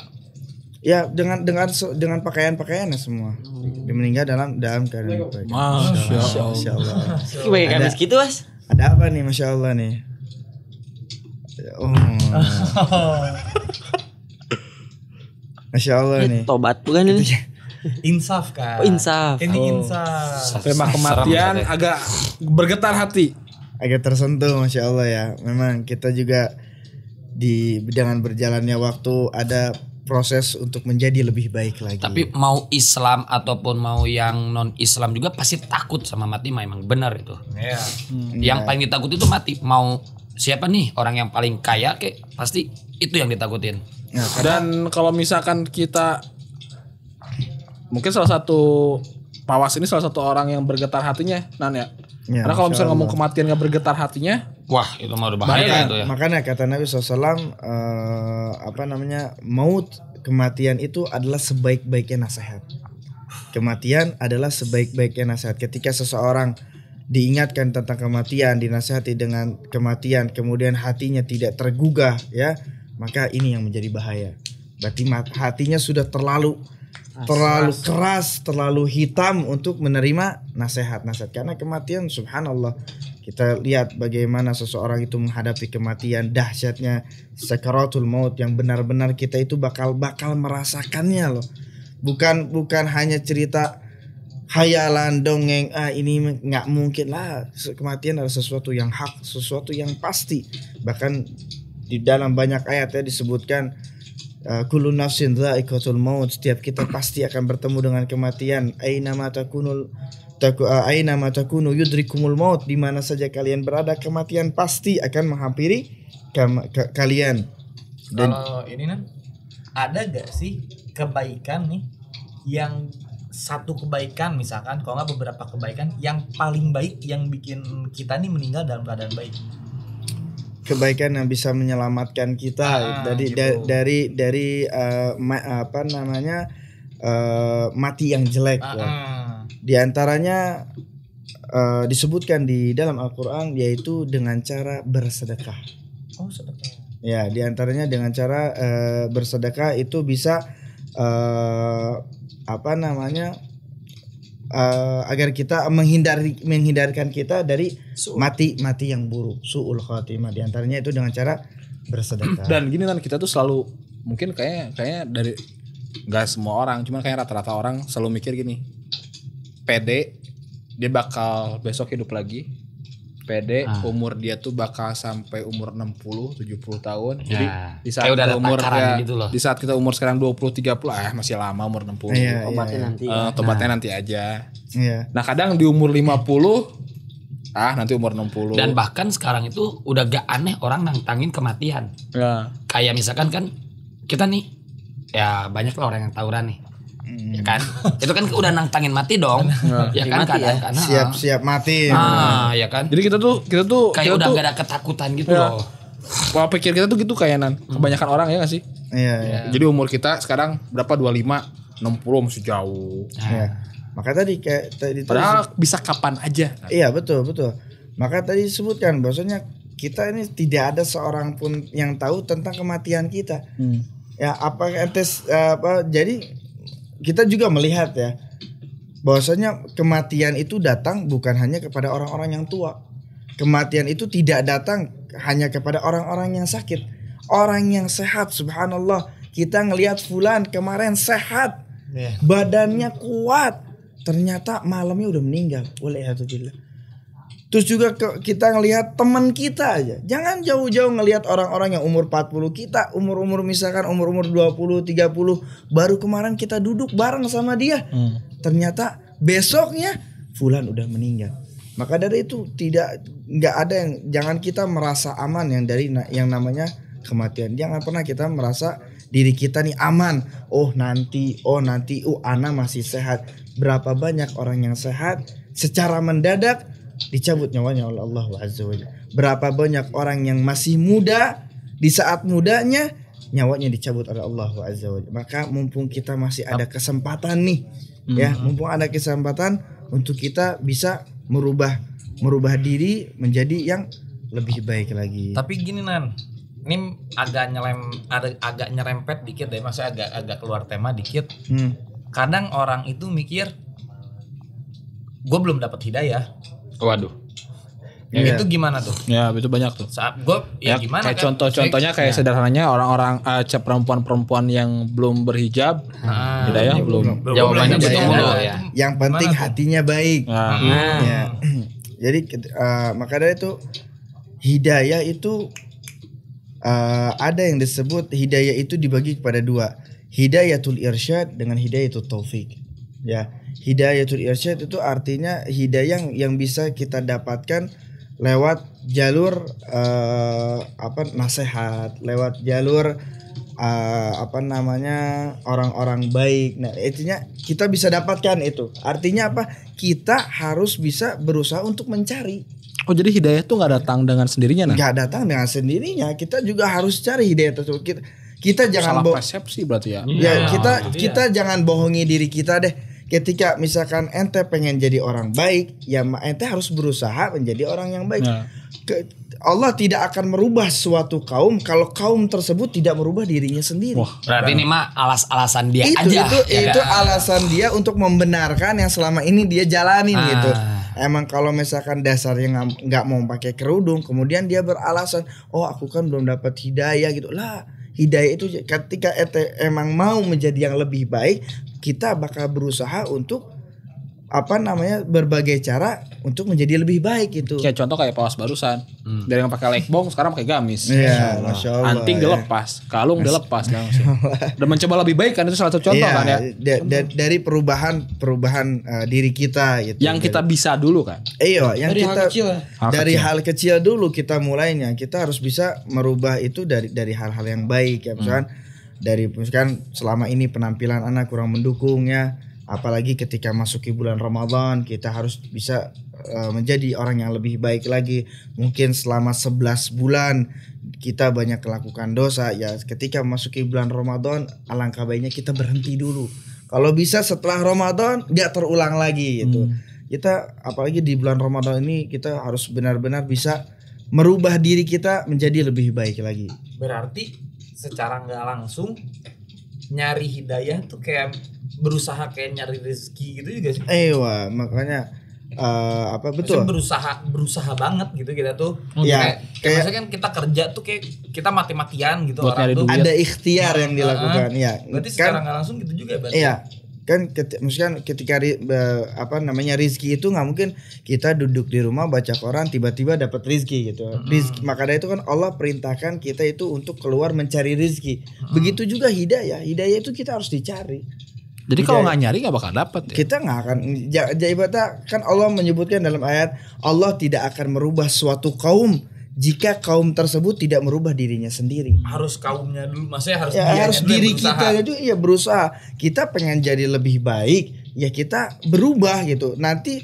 Ya, dengan pakaiannya semua. Dia meninggal dalam keadaan baik. Masya Allah. Kayak gamis gitu, Mas. Ada apa nih, Masya Allah nih? Oh. Masya Allah nih. Tobat bukan ini? Insaf kan? Oh, insaf. Ini insaf. Tema kematian agak bergetar hati. Agak tersentuh, Masya Allah ya. Memang kita juga dengan berjalannya waktu ada proses untuk menjadi lebih baik lagi. Tapi mau Islam ataupun mau yang non Islam juga pasti takut sama mati, memang benar itu. Iya. Yang paling ditakut itu mati. Mau siapa nih orang yang paling kaya pasti itu yang ditakutin. Nah, Dan kalau misalkan kita mungkin salah satu Pawas ini salah satu orang yang bergetar hatinya, Nan ya. Ya, karena kalau misalnya Masya ngomong Allah. kematian gak bergetar hatinya, Wah, itu mah udah bahaya itu ya. Makanya kata Nabi SAW, maut, kematian itu adalah sebaik-baiknya nasihat. Kematian adalah sebaik-baiknya nasihat. Ketika seseorang diingatkan tentang kematian, dinasihati dengan kematian, kemudian hatinya tidak tergugah, ya, maka ini yang menjadi bahaya. Berarti hatinya sudah terlalu keras, terlalu hitam untuk menerima nasihat. Karena kematian, subhanallah, kita lihat bagaimana seseorang itu menghadapi kematian, dahsyatnya sakaratul maut yang benar-benar kita itu bakal merasakannya loh. Bukan hanya cerita khayalan, dongeng, ini nggak mungkin lah. Kematian adalah sesuatu yang hak, sesuatu yang pasti. Bahkan di dalam banyak ayat ya disebutkan kullu nafsin dha'iqatul maut, setiap kita pasti akan bertemu dengan kematian. Aina ma takunu yudrikumul maut, di mana saja kalian berada kematian pasti akan menghampiri kalian. Dan kalau ini Nan, ada gak sih kebaikan nih yang satu kebaikan misalkan, kalau nggak beberapa kebaikan yang paling baik yang bikin kita nih meninggal dalam keadaan baik? Kebaikan yang bisa menyelamatkan kita dari mati yang jelek. Ya. Di antaranya disebutkan di dalam Al-Quran yaitu dengan cara bersedekah. Oh, sedekah. Ya, di antaranya dengan cara bersedekah itu bisa agar kita menghindarkan kita dari mati yang buruk, suul khatimah. Di antaranya itu dengan cara bersedekah. Dan gini kan kita tuh selalu mungkin kayaknya dari nggak semua orang, cuman kayak rata-rata orang selalu mikir gini, pede dia bakal besok hidup lagi, pede umur dia tuh bakal sampai umur 60-70 tahun. Jadi di saat kita umur gitu loh. Di saat kita umur sekarang 20-30 masih lama umur 60. Tobatnya nanti aja. Iya. Nah, kadang di umur 50 nanti umur 60. Dan bahkan sekarang itu udah gak aneh orang nantangin kematian. Ya. Kayak misalkan kan kita nih ya banyak lah orang yang tawuran nih. Ya kan? Itu kan udah nantangin mati dong. Ya kan kadang siap-siap mati. Ya kan? Jadi kita tuh kayak udah gak ada ketakutan gitu loh. Pola pikir kita tuh gitu kayak kebanyakan orang ya gak sih? Iya. Jadi umur kita sekarang berapa? 25, 60 masih jauh. Iya. Maka tadi padahal bisa kapan aja. Iya, betul. Maka tadi disebutkan bahwasanya kita ini tidak ada seorang pun yang tahu tentang kematian kita. Ya, jadi kita juga melihat ya bahwasanya kematian itu datang bukan hanya kepada orang-orang yang tua. Kematian itu tidak datang hanya kepada orang-orang yang sakit. Orang yang sehat, subhanallah. Kita ngelihat fulan kemarin sehat. Badannya kuat. Ternyata malamnya udah meninggal. Walaikumsalam. Terus juga kita ngelihat teman kita aja. Jangan jauh-jauh ngelihat orang-orang yang umur 40 kita, umur misalkan umur 20, 30, baru kemarin kita duduk bareng sama dia. Ternyata besoknya fulan udah meninggal. Maka dari itu nggak ada yang, jangan kita merasa aman yang dari yang namanya kematian. Jangan pernah kita merasa diri kita nih aman. Oh nanti, ana masih sehat. Berapa banyak orang yang sehat secara mendadak dicabut nyawanya oleh Allah Azza wa Jalla. Berapa banyak orang yang masih muda di saat mudanya nyawanya dicabut oleh Allah Azza wa Jalla. Maka mumpung kita masih ada kesempatan nih, mumpung ada kesempatan untuk kita bisa merubah diri menjadi yang lebih baik lagi. Tapi gini Nan, ini agak nyerempet dikit deh, maksudnya agak keluar tema dikit. Kadang orang itu mikir gue belum dapat hidayah. Waduh. Itu gimana tuh? Ya itu banyak tuh. Saat gue gimana kayak kan? Contohnya kayak sederhananya orang-orang perempuan-perempuan yang belum berhijab, hidayah belum. Jawabannya betul ya. Yang penting hatinya baik. Ya. Jadi maka dari itu hidayah itu ada yang disebut hidayah itu dibagi kepada dua. Hidayatul irsyad dengan hidayatul taufik. Ya. Hidayatul irsyad itu artinya hidayah yang bisa kita dapatkan lewat jalur nasihat, lewat jalur orang-orang baik. Nah, intinya kita bisa dapatkan itu. Artinya apa? Kita harus bisa berusaha untuk mencari. Oh, jadi hidayah tuh nggak datang dengan sendirinya? Nggak datang dengan sendirinya. Kita juga harus cari hidayah tersebut. Kita jangan salah persepsi berarti ya. Ya, kita jangan bohongi diri kita deh. Ketika misalkan ente pengen jadi orang baik, ya ente harus berusaha menjadi orang yang baik. Allah tidak akan merubah suatu kaum kalau kaum tersebut tidak merubah dirinya sendiri. Berarti ini mah alasan dia aja. Itu alasan dia untuk membenarkan yang selama ini dia jalanin gitu. Emang kalau misalkan dasarnya nggak mau pakai kerudung, kemudian dia beralasan, oh aku kan belum dapat hidayah gitu lah. Hidayah itu ketika emang mau menjadi yang lebih baik, kita bakal berusaha untuk berbagai cara untuk menjadi lebih baik gitu. Kayak contoh kayak Pawas barusan. Dari yang pakai lekbong sekarang pakai gamis. Iya, Masya Allah. Anting dilepas, kalung dilepas langsung. Dan mencoba lebih baik kan, itu salah satu contoh kan ya. Dari perubahan diri kita gitu. Yang kita bisa dulu kan. Iya, yang dari kita hal kecil. Dari hal kecil dulu kita mulainya. Kita harus bisa merubah itu dari hal-hal yang baik ya. Misalkan selama ini penampilan anak kurang mendukung ya. Apalagi ketika masuki bulan Ramadan, kita harus bisa menjadi orang yang lebih baik lagi. Mungkin selama 11 bulan kita banyak melakukan dosa ya. Ketika masuki bulan Ramadan, alangkah baiknya kita berhenti dulu. Kalau bisa setelah Ramadan nggak terulang lagi gitu. Kita apalagi di bulan Ramadan ini kita harus benar-benar bisa merubah diri kita menjadi lebih baik lagi. Berarti secara nggak langsung nyari hidayah tuh kayak berusaha kayak nyari rezeki gitu juga sih. Wah, makanya betul. Maksudnya berusaha banget gitu kita tuh. Ya, kayak maksudnya kan kita kerja tuh kayak kita mati-matian gitu buat orang tuh. Ada ikhtiar yang dilakukan ya. Berarti secara nggak langsung gitu juga berarti. Iya. Kan maksudnya ketika rizki itu nggak mungkin kita duduk di rumah baca Quran tiba-tiba dapat rizki gitu. Rizki, maka dari itu kan Allah perintahkan kita itu untuk keluar mencari rizki. Begitu juga hidayah itu kita harus dicari. Jadi kalau nggak nyari nggak bakal dapet ya? Kita nggak akan. Ibaratnya kan Allah menyebutkan dalam ayat Allah tidak akan merubah suatu kaum jika kaum tersebut tidak merubah dirinya sendiri. Harus kaumnya dulu, maksudnya harus harus diri berusaha. kita itu berusaha. Kita pengen jadi lebih baik, ya kita berubah gitu. Nanti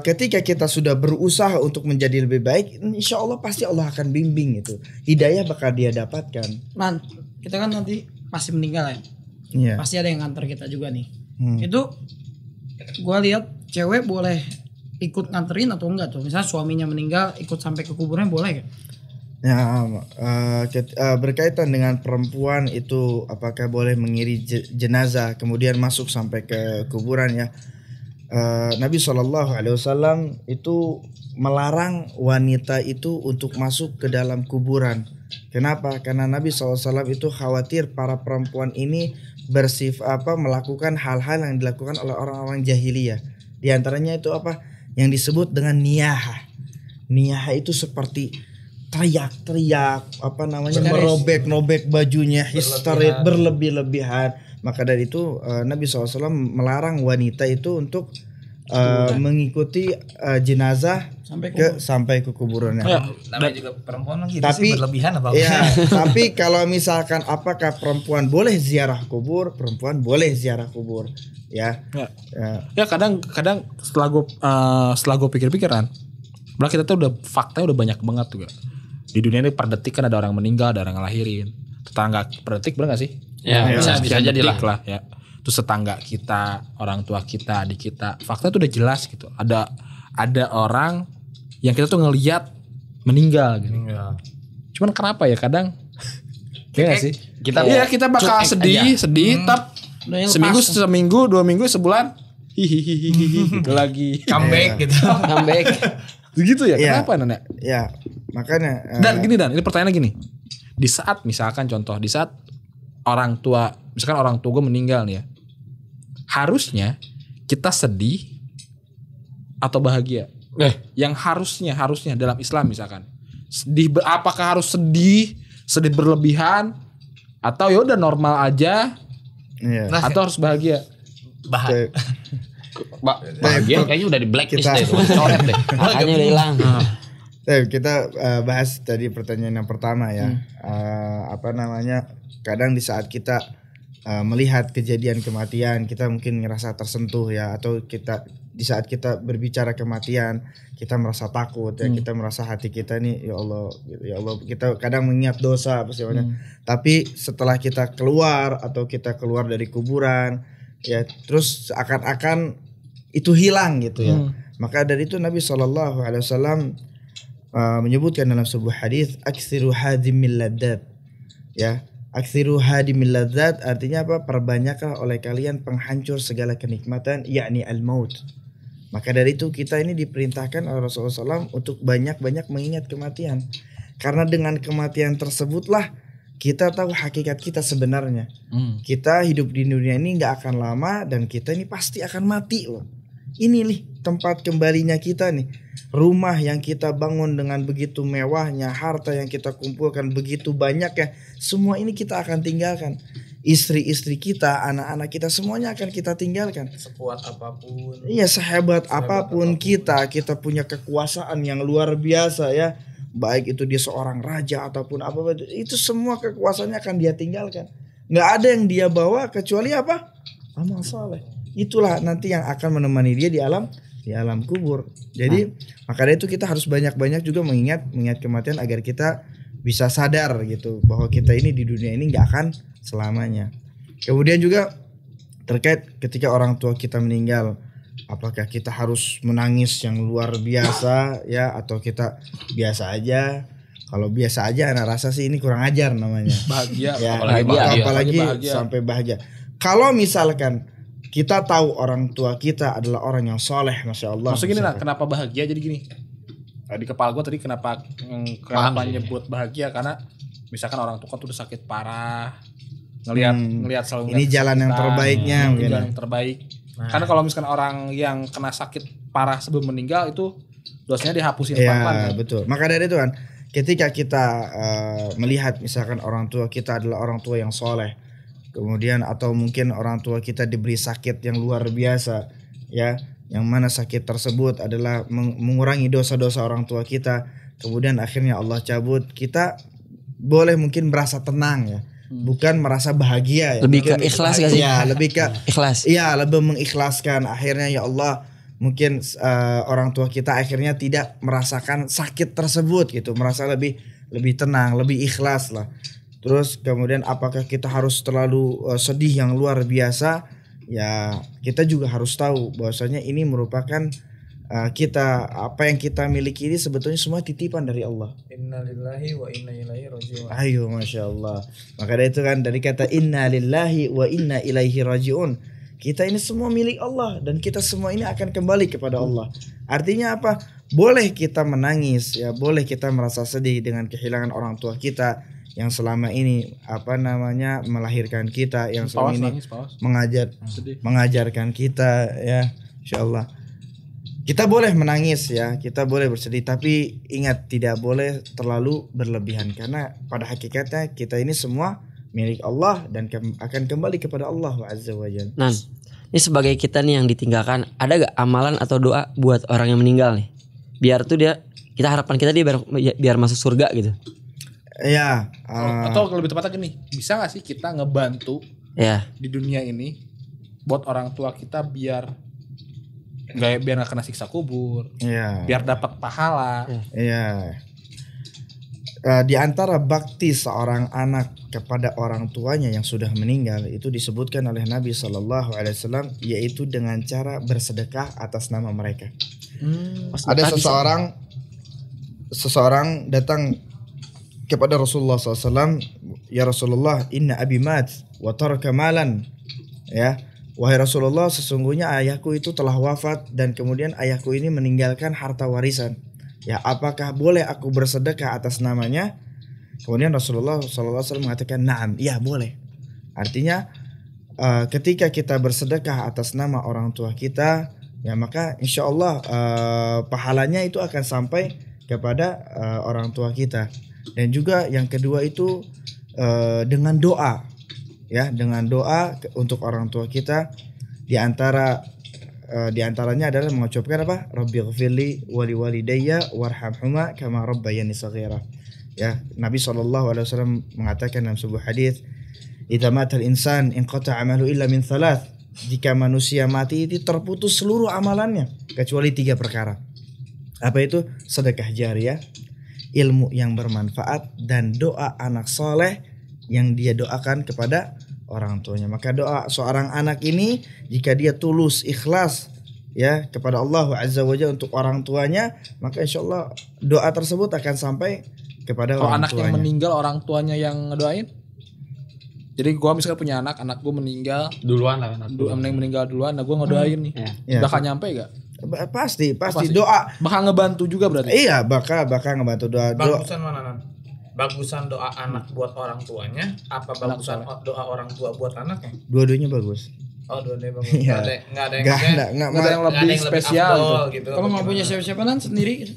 ketika kita sudah berusaha untuk menjadi lebih baik, insya Allah pasti Allah akan bimbing gitu. Hidayah bakal dia dapatkan. Man, kita kan nanti pasti meninggal ya. Iya. Pasti ada yang nganter kita juga nih. Itu gua lihat cewek boleh ikut nganterin atau enggak tuh? Misalnya suaminya meninggal ikut sampai ke kuburan boleh gak? Ya, berkaitan dengan perempuan itu apakah boleh mengiri jenazah kemudian masuk sampai ke kuburan ya? Nabi SAW itu melarang wanita itu untuk masuk ke dalam kuburan. Kenapa? Karena Nabi SAW itu khawatir para perempuan ini melakukan hal-hal yang dilakukan oleh orang-orang jahiliyah. Di antaranya itu apa? Yang disebut dengan niyaha. Niyaha itu seperti teriak-teriak, merobek-robek bajunya, histeris, berlebih-lebihan. Maka dari itu Nabi SAW melarang wanita itu untuk mengikuti jenazah sampai ke kuburannya. Namanya juga perempuan gitu tapi, sih berlebihan apa? Ya, tapi kalau misalkan apakah perempuan boleh ziarah kubur? Perempuan boleh ziarah kubur. Ya kadang setelah gue pikir-pikir kan, malah kita tuh faktanya udah banyak banget juga di dunia ini. Per detik kan ada orang meninggal, ada orang ngelahirin, tetangga per detik, bener gak sih? Bisa jadi lah ya. Terus tetangga kita, orang tua kita, adik kita, fakta tuh udah jelas gitu. Ada orang yang kita tuh ngelihat meninggal gitu. Cuman kenapa ya kadang kayak gak sih? Kita bakal sedih, tapi seminggu, 2 minggu, sebulan hihihi gitu lagi. Comeback gitu. Comeback. Begitu ya? Kenapa Nenek? Ya, makanya Dan ini pertanyaannya gini. Di saat misalkan contoh, di saat orang tua gue meninggal nih ya. Harusnya kita sedih atau bahagia? Yang harusnya dalam Islam misalkan. Apakah harus sedih berlebihan atau ya udah normal aja? Atau harus bahagia? Bahagia kayaknya udah di blacklist deh, coret deh. Makanya udah hilang. Kita bahas tadi pertanyaan yang pertama ya. Kadang di saat kita melihat kejadian kematian kita mungkin ngerasa tersentuh ya, atau di saat kita berbicara kematian kita merasa takut ya, kita merasa hati kita nih ya Allah kita kadang mengingat dosa apa sih tapi setelah kita keluar dari kuburan ya terus seakan-akan itu hilang gitu ya. Maka dari itu Nabi SAW menyebutkan dalam sebuah hadis aksiru hadimil ladzat ya. Aksiru hadimil ladzat artinya apa? Perbanyaklah oleh kalian penghancur segala kenikmatan, yakni al-maut. Maka dari itu kita ini diperintahkan oleh Rasulullah SAW untuk banyak-banyak mengingat kematian. Karena dengan kematian tersebutlah kita tahu hakikat kita sebenarnya. Kita hidup di dunia ini gak akan lama dan kita ini pasti akan mati loh. Ini nih tempat kembalinya kita nih. Rumah yang kita bangun dengan begitu mewahnya, harta yang kita kumpulkan begitu banyak ya, semua ini kita akan tinggalkan. Istri-istri kita, anak-anak kita semuanya akan kita tinggalkan. Sekuat apapun. Iya, sehebat apapun kita punya kekuasaan yang luar biasa ya. Baik itu dia seorang raja ataupun apa itu semua kekuasaannya akan dia tinggalkan. Nggak ada yang dia bawa kecuali apa? Amal saleh. Itulah nanti yang akan menemani dia di alam kubur. Jadi maka dari itu kita harus banyak-banyak juga mengingat kematian agar kita bisa sadar gitu bahwa kita ini di dunia ini nggak akan selamanya. Kemudian juga terkait ketika orang tua kita meninggal, apakah kita harus menangis yang luar biasa ya atau kita biasa aja? Kalau biasa aja anak rasa sih ini kurang ajar namanya. Bahagia, Ya, apalagi apalagi sampai bahagia. Kalau misalkan kita tahu orang tua kita adalah orang yang soleh, masya Allah. Maksudnya gini lah, kenapa bahagia jadi gini? Di kepala gue tadi kenapa nyebut bahagia karena misalkan orang tua tuh udah sakit parah, ngelihat selalu ini jalan yang terbaiknya mungkin. Jalan yang terbaik. Karena kalau misalkan orang yang kena sakit parah sebelum meninggal itu dosanya dihapusin pelan-pelan. Ya, betul. Maka dari itu kan, ketika kita melihat misalkan orang tua kita adalah orang tua yang soleh, kemudian atau mungkin orang tua kita diberi sakit yang luar biasa, ya, yang mana sakit tersebut adalah mengurangi dosa-dosa orang tua kita, kemudian akhirnya Allah cabut, kita boleh mungkin merasa tenang ya, bukan merasa bahagia ya. Lebih ke Mungkin ikhlas gak sih? Ya, lebih ke Ikhlas. Iya, lebih mengikhlaskan. Akhirnya ya Allah, mungkin orang tua kita akhirnya tidak merasakan sakit tersebut gitu, merasa lebih tenang, lebih ikhlas lah. Terus kemudian apakah kita harus terlalu sedih yang luar biasa? Ya, kita juga harus tahu bahwasanya ini merupakan kita, apa yang kita miliki ini sebetulnya semua titipan dari Allah. Innalillahi wa inna ilaihi rajiun. Ayo, masya Allah. Maka dari itu kan dari kata innalillahi wa inna ilaihi rajiun, kita ini semua milik Allah dan kita semua ini akan kembali kepada Allah. Artinya apa? Boleh kita menangis, ya, boleh kita merasa sedih dengan kehilangan orang tua kita yang selama ini melahirkan kita, yang selama ini mengajarkan kita, ya, insyaallah. Kita boleh menangis ya, kita boleh bersedih, tapi ingat tidak boleh terlalu berlebihan karena pada hakikatnya kita ini semua milik Allah dan akan kembali kepada Allah Azza wa Jalla. Nah, ini sebagai kita nih yang ditinggalkan, ada gak amalan atau doa buat orang yang meninggal nih? Biar tuh kita harapan kita dia biar masuk surga gitu. Ya, atau lebih tepatnya gini, bisa gak sih kita ngebantu di dunia ini buat orang tua kita biar nggak kena siksa kubur, biar dapat pahala. Iya. Di antara bakti seorang anak kepada orang tuanya yang sudah meninggal itu disebutkan oleh Nabi SAW, yaitu dengan cara bersedekah atas nama mereka. Ada seseorang datang kepada Rasulullah SAW, ya Rasulullah, inna abi mat wa taraka malan, ya, wahai Rasulullah, sesungguhnya ayahku itu telah wafat dan kemudian ayahku ini meninggalkan harta warisan. Ya, apakah boleh aku bersedekah atas namanya? Kemudian Rasulullah SAW mengatakan, na'am, ya boleh. Artinya ketika kita bersedekah atas nama orang tua kita, ya maka insya Allah pahalanya itu akan sampai kepada orang tua kita. Dan juga yang kedua itu dengan doa, ya, dengan doa untuk orang tua kita, di antaranya adalah mengucapkan apa? Rabbighfirli wa liwalidayya warhamhuma kama rabbayani shaghira. Ya, Nabi SAW mengatakan dalam sebuah hadis, idza matal insan inqata amalu illa min thalath. Jika manusia mati itu terputus seluruh amalannya kecuali 3 perkara. Apa itu? Sedekah jariyah, ilmu yang bermanfaat, dan doa anak soleh yang dia doakan kepada orang tuanya. Maka doa seorang anak ini jika dia tulus, ikhlas, ya, kepada Allah Azza wa Jalla untuk orang tuanya, maka insyaallah doa tersebut akan sampai kepada orang tuanya. Kalau anak yang meninggal orang tuanya yang ngedoain? Jadi gua misalnya punya anak gua meninggal duluan lah, meninggal duluan, nah gua ngedoain nih. Bakal nyampe gak? Pasti doa. Bakal ngebantu juga berarti. Iya, bakal ngebantu doa. Bagusan mana, Nan? Bagusan doa anak buat orang tuanya apa bagusan doa orang tua buat anaknya? Dua-duanya bagus. Oh, dua-duanya bagus. Iya. Enggak ada yang lebih spesial gitu. Kalau enggak punya siapa-siapa Nan sendiri.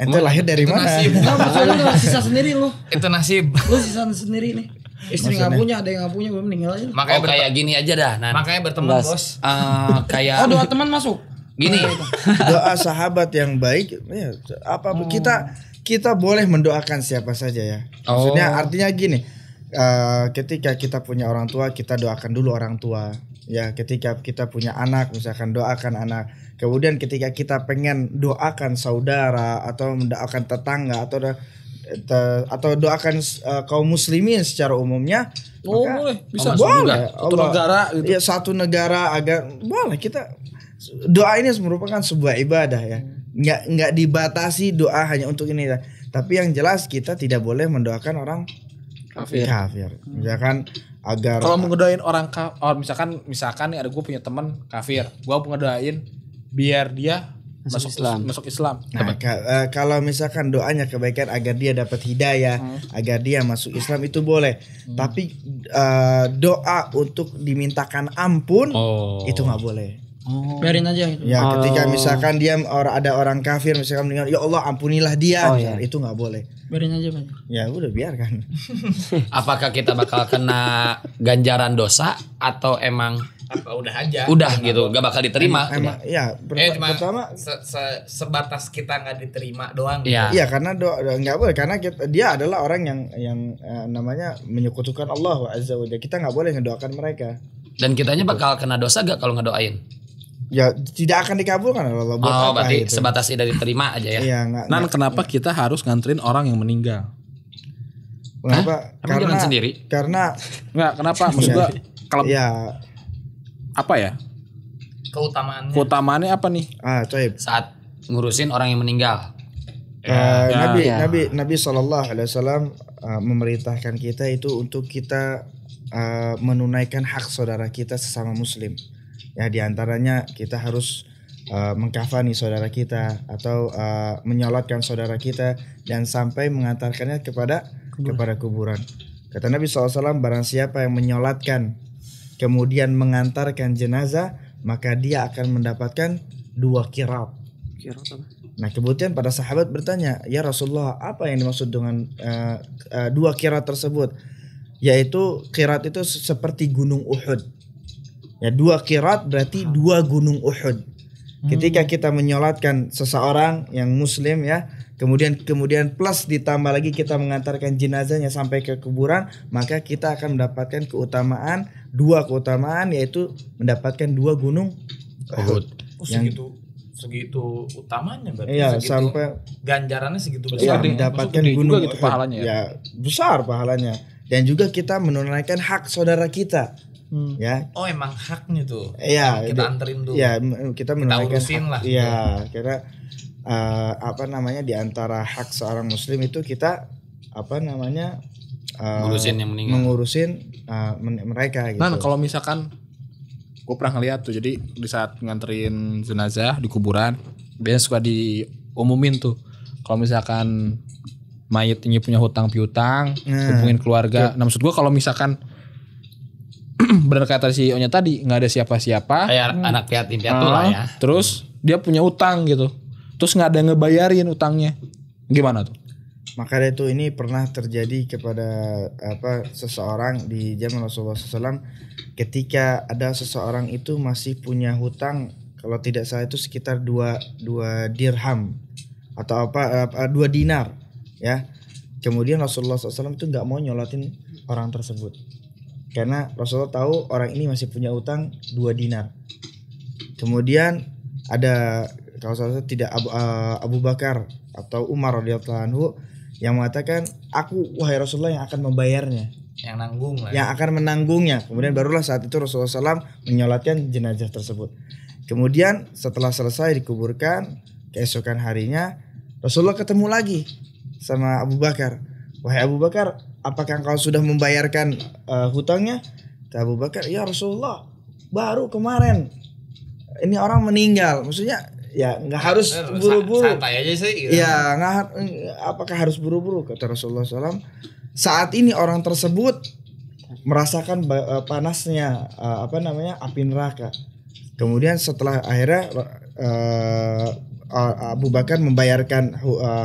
Ente lahir dari mana? Enggak, maksudnya lu sisa sendiri lu. Itu nasib. Lu sisa sendiri nih. Istri nggak punya, ada yang nggak punya, gue meninggal aja. Makanya kayak gini aja dah. Makanya berteman, Bos. Kayak doa teman masuk. Gini. Doa sahabat yang baik, ya, apapun kita boleh mendoakan siapa saja ya. Maksudnya artinya gini, ketika kita punya orang tua, kita doakan dulu orang tua. Ya, ketika kita punya anak, misalkan doakan anak. Kemudian ketika kita pengen doakan saudara atau mendoakan tetangga atau atau doakan kaum muslimin secara umumnya. Boleh, bisa. Boleh. Satu negara gitu. Ya, satu negara agar boleh kita. Doa ini merupakan sebuah ibadah ya. Nggak dibatasi doa hanya untuk ini. Tapi yang jelas kita tidak boleh mendoakan orang kafir. Misalkan agar kalau ngedoain orang misalkan nih ada gue punya teman kafir, gue ngedoain biar dia masuk Islam. Nah, kalau misalkan doanya kebaikan agar dia dapat hidayah, agar dia masuk Islam itu boleh. Tapi doa untuk dimintakan ampun itu nggak boleh. Biarin aja gitu. Ya, ketika misalkan dia ada orang kafir misalkan meninggal, ya Allah ampunilah dia, itu nggak boleh. Biarin aja, Pak. Ya udah biarkan. Apakah kita bakal kena ganjaran dosa atau emang apa udah aja? Udah gitu, gak bakal diterima. Emang ya pertama sebatas kita nggak diterima doang. Iya. Iya, karena doa nggak boleh karena dia adalah orang yang namanya menyekutukan Allah Azza wa Jalla. Kita nggak boleh ngedoakan mereka. Dan kitanya bakal kena dosa gak kalau ngedoain? Ya tidak akan dikabulkan oleh Allah. Berarti itu sebatas tidak diterima aja ya. Iya, Kenapa kita harus nganterin orang yang meninggal? Kenapa? Karena sendiri. Karena kenapa? Maksud gua kalau ya apa ya? Keutamaannya apa nih? Coib. Saat ngurusin orang yang meninggal. Nabi SAW memerintahkan kita itu untuk kita menunaikan hak saudara kita sesama muslim. Ya, diantaranya kita harus mengkafani saudara kita atau menyolatkan saudara kita dan sampai mengantarkannya kepada kuburan. Kata Nabi SAW, barang siapa yang menyolatkan kemudian mengantarkan jenazah, maka dia akan mendapatkan 2 qirat. Nah, kemudian para sahabat bertanya, ya Rasulullah, apa yang dimaksud dengan 2 qirat tersebut? Yaitu qirat itu seperti gunung Uhud. Ya, 2 qirat berarti 2 gunung Uhud. Ketika kita menyolatkan seseorang yang muslim ya, kemudian plus ditambah lagi kita mengantarkan jenazahnya sampai ke kuburan, maka kita akan mendapatkan keutamaan yaitu mendapatkan 2 gunung Uhud. Segitu utamanya berarti. Iya, segitu sampai ganjarannya segitu besar. Mendapatkan gunung gitu pahalanya. Ya, besar pahalanya. Dan juga kita menunaikan hak saudara kita. Ya. Oh, emang haknya tuh. Iya, kita anterin dulu. Iya, kita menunaikan urusin lah. Iya, karena di antara hak seorang muslim itu kita ngurusin yang meninggal. Mengurusin mereka gitu. Nah, kalau misalkan gue pernah ngeliat tuh, jadi di saat nganterin jenazah di kuburan biasanya suka diumumin tuh kalau misalkan mayat ini punya hutang piutang, hubungin keluarga. Nah, maksud gue kalau misalkan benar kata si Onya tadi nggak ada siapa-siapa, kayak anak yatim piatu lah ya. Terus dia punya utang gitu, terus nggak ada yang ngebayarin utangnya, gimana tuh? Maka itu ini pernah terjadi kepada seseorang di zaman Rasulullah SAW, ketika ada seseorang itu masih punya hutang, kalau tidak salah itu sekitar 2 dirham atau 2 dinar ya. Kemudian Rasulullah SAW itu nggak mau nyolatin orang tersebut karena Rasulullah tahu orang ini masih punya utang 2 dinar. Kemudian ada kalau salah satu tidak Abu Bakar atau Umar radhiyallahu anhu yang mengatakan, aku wahai Rasulullah yang akan membayarnya, yang nanggung lah, yang akan menanggungnya. Kemudian barulah saat itu Rasulullah SAW menyolatkan jenazah tersebut. Kemudian setelah selesai dikuburkan, keesokan harinya Rasulullah ketemu lagi sama Abu Bakar. Wahai Abu Bakar, apakah engkau sudah membayarkan hutangnya? Kata Abu Bakar, ya Rasulullah, baru kemarin ini orang meninggal. Maksudnya ya nggak harus buru-buru. Santai aja sih. Gitu. Ya apakah harus buru-buru? Kata Rasulullah SAW. Saat ini orang tersebut merasakan panasnya api neraka. Kemudian setelah akhirnya Abu Bakar membayarkan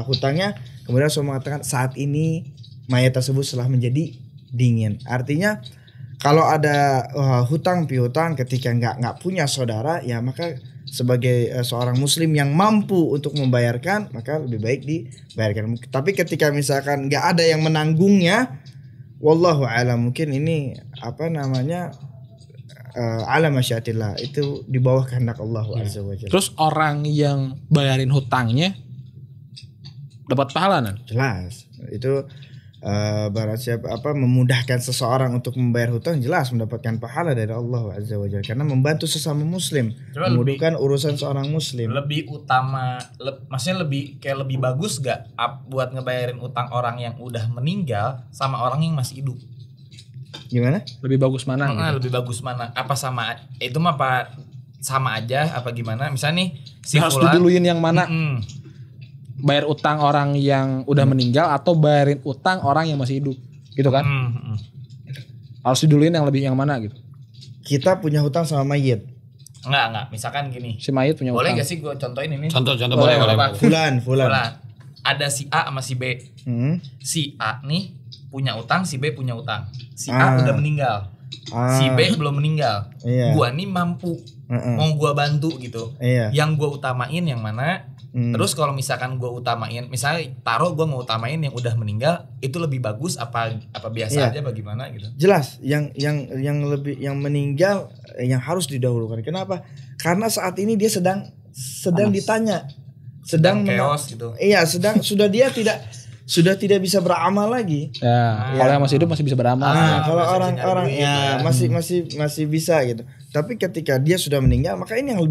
hutangnya, kemudian Rasul mengatakan saat ini mayat tersebut telah menjadi dingin. Artinya kalau ada hutang piutang ketika nggak punya saudara, ya maka sebagai seorang muslim yang mampu untuk membayarkan, maka lebih baik dibayarkan. Tapi ketika misalkan nggak ada yang menanggungnya, wallahu a'lam, mungkin ini ala masyiatillah, itu di bawah kehendak Allah azza wa jalla. Terus orang yang bayarin hutangnya dapat pahala kan? Jelas. Itu barang siapa memudahkan seseorang untuk membayar hutang, jelas mendapatkan pahala dari Allah Azza wa Jalla karena membantu sesama muslim, memudahkan urusan seorang muslim. Lebih utama maksudnya lebih bagus gak buat ngebayarin utang orang yang udah meninggal sama orang yang masih hidup? Gimana? Lebih bagus mana? Gitu? Lebih bagus mana? Apa sama itu mah apa sama aja apa gimana? Misalnya nih si harus diduluin yang mana? Bayar utang orang yang udah meninggal atau bayarin utang orang yang masih hidup, gitu kan? Harus diduluin yang mana gitu? Kita punya hutang sama mayit. Enggak. Misalkan gini. Si mayit punya boleh utang. Boleh gak sih gue contohin ini? Contoh boleh. Fulan. Ada si A sama si B. Si A nih punya utang, si B punya utang. Si A udah meninggal. Si B belum meninggal. Gua nih mampu. Mau gua bantu gitu. Yang gua utamain yang mana? Terus kalau misalkan gue utamain, misalnya taruh gue mau utamain yang udah meninggal, itu lebih bagus apa biasa aja bagaimana gitu? Jelas, yang meninggal yang harus didahulukan. Kenapa? Karena saat ini dia sedang ditanya, sedang chaos gitu. Iya, sudah tidak bisa beramal lagi. Ya, kalau yang masih hidup masih bisa beramal. Kalau orang-orang masih bisa gitu. Tapi ketika dia sudah meninggal, maka ini yang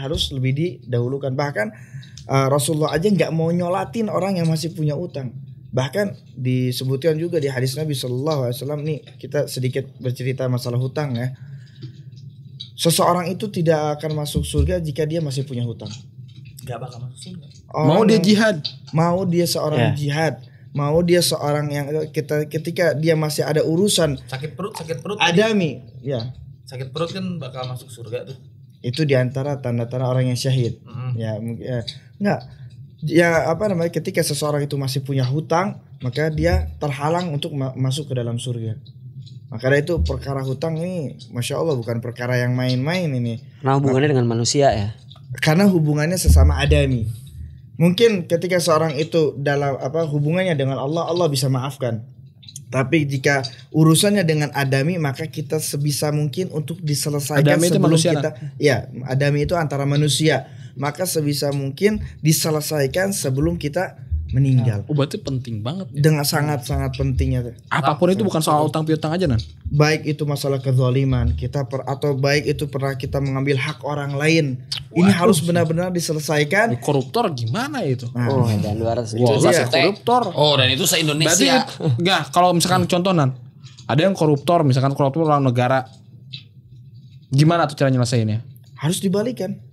harus lebih didahulukan. Bahkan Rasulullah aja nggak mau nyolatin orang yang masih punya utang. Bahkan disebutkan juga di hadis Nabi Sallallahu Alaihi Wasallam, nih kita sedikit bercerita masalah hutang ya. Seseorang itu tidak akan masuk surga jika dia masih punya hutang. Gak bakal masuk surga. Mau dia jihad, mau dia seorang jihad, mau dia seorang yang ketika dia masih ada urusan sakit perut adami, ya. Sakit perut kan bakal masuk surga tuh. Itu diantara tanda-tanda orang yang syahid. Ketika seseorang itu masih punya hutang, maka dia terhalang untuk masuk ke dalam surga. Maka itu perkara hutang ini, masya Allah, bukan perkara yang main-main ini. Nah, hubungannya dengan manusia ya. Karena hubungannya sesama adami. Mungkin ketika seorang itu dalam hubungannya dengan Allah bisa maafkan. Tapi jika urusannya dengan adami, maka kita sebisa mungkin untuk diselesaikan adami sebelum itu kita. Ya, adami itu antara manusia. Maka sebisa mungkin diselesaikan sebelum kita meninggal. Berarti penting banget. Dengan sangat-sangat pentingnya. Apapun itu bukan soal utang piutang aja, Nan. Baik itu masalah kezaliman atau baik itu pernah kita mengambil hak orang lain. Ini harus benar-benar diselesaikan. Koruptor gimana itu? Dan 200 koruptor. Dan itu se-Indonesia. Berarti enggak, kalau misalkan contoh, Nan. Ada yang koruptor, misalkan koruptor orang negara. Gimana tuh cara nyelesainnya? Harus dibalikan.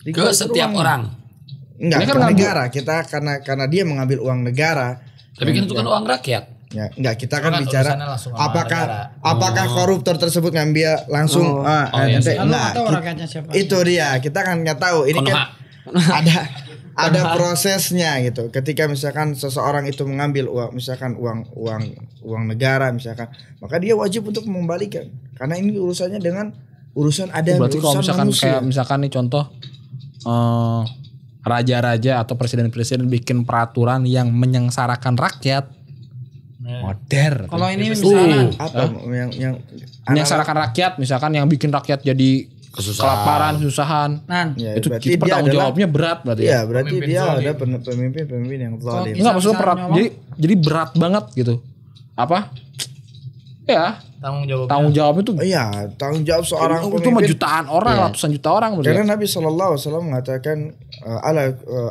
Ke setiap orang. Enggak, kan negara. Kita karena dia mengambil uang negara. Tapi kan itu kan uang rakyat. Ya, enggak, kita kan bicara apakah koruptor tersebut ngambil langsung enggak tahu rakyatnya siapa. Itu dia, kita kan enggak tahu. Ini kan ada prosesnya gitu. Ketika misalkan seseorang itu mengambil uang, misalkan uang negara misalkan, maka dia wajib untuk mengembalikan. Karena ini urusannya dengan urusan ada berarti kalau misalkan manusia. Kayak misalkan nih contoh raja-raja atau presiden-presiden bikin peraturan yang menyengsarakan rakyat. Modern. Kalau ini misalnya yang menyengsarakan rakyat, misalkan yang bikin rakyat jadi kelaparan, kesusahan. Itu bertanggung jawabnya berat berarti. Iya, berarti dia ada pemimpin yang zalim. Enggak, maksudnya jadi berat banget gitu. Apa? Ya, tanggung jawab itu. Iya, tanggung jawab seorang pemimpin. Itu mah jutaan orang, ratusan juta orang. Karena Nabi SAW mengatakan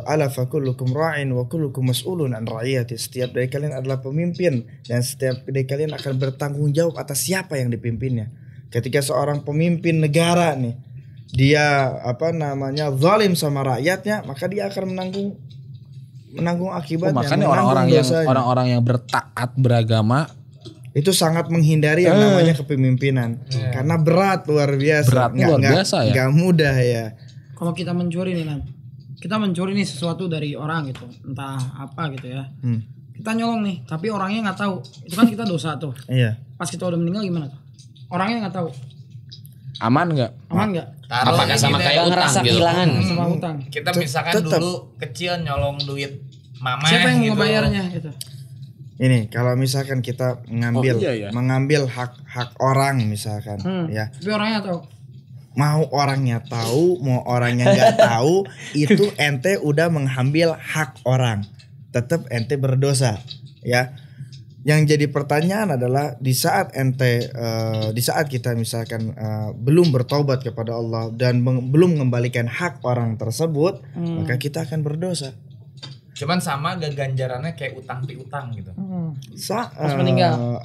ala fa kullukum ra'in wa kullukum mas'ulun an ra'iyati. Setiap dari kalian adalah pemimpin dan setiap dari kalian akan bertanggung jawab atas siapa yang dipimpinnya. Ketika seorang pemimpin negara nih, dia zalim sama rakyatnya, maka dia akan menanggung akibatnya. Makanya orang-orang yang bertaat beragama itu sangat menghindari yang namanya kepemimpinan karena berat, luar biasa. Beratnya luar biasa ya. Gak mudah ya. Kalau kita mencuri nih, Nan, kita mencuri nih sesuatu dari orang gitu, entah apa gitu ya. Kita nyolong nih, tapi orangnya nggak tahu. Itu kan kita dosa tuh. Iya. Pas kita udah meninggal gimana tuh? Orangnya nggak tahu. Aman nggak? Apakah sama kayak utang gitu? Kehilangan sama utang. Kita misalkan dulu kecil nyolong duit mama. Siapa yang mau bayarnya gitu? Ini kalau misalkan kita mengambil hak orang misalkan, ya. Tapi orangnya tahu. Mau orangnya tahu, mau orangnya nggak tahu, itu ente udah mengambil hak orang, tetap ente berdosa. Ya. Yang jadi pertanyaan adalah di saat kita misalkan belum bertaubat kepada Allah dan belum mengembalikan hak orang tersebut, maka kita akan berdosa. Cuman sama gak ganjarannya kayak utang piutang gitu. Pas meninggal.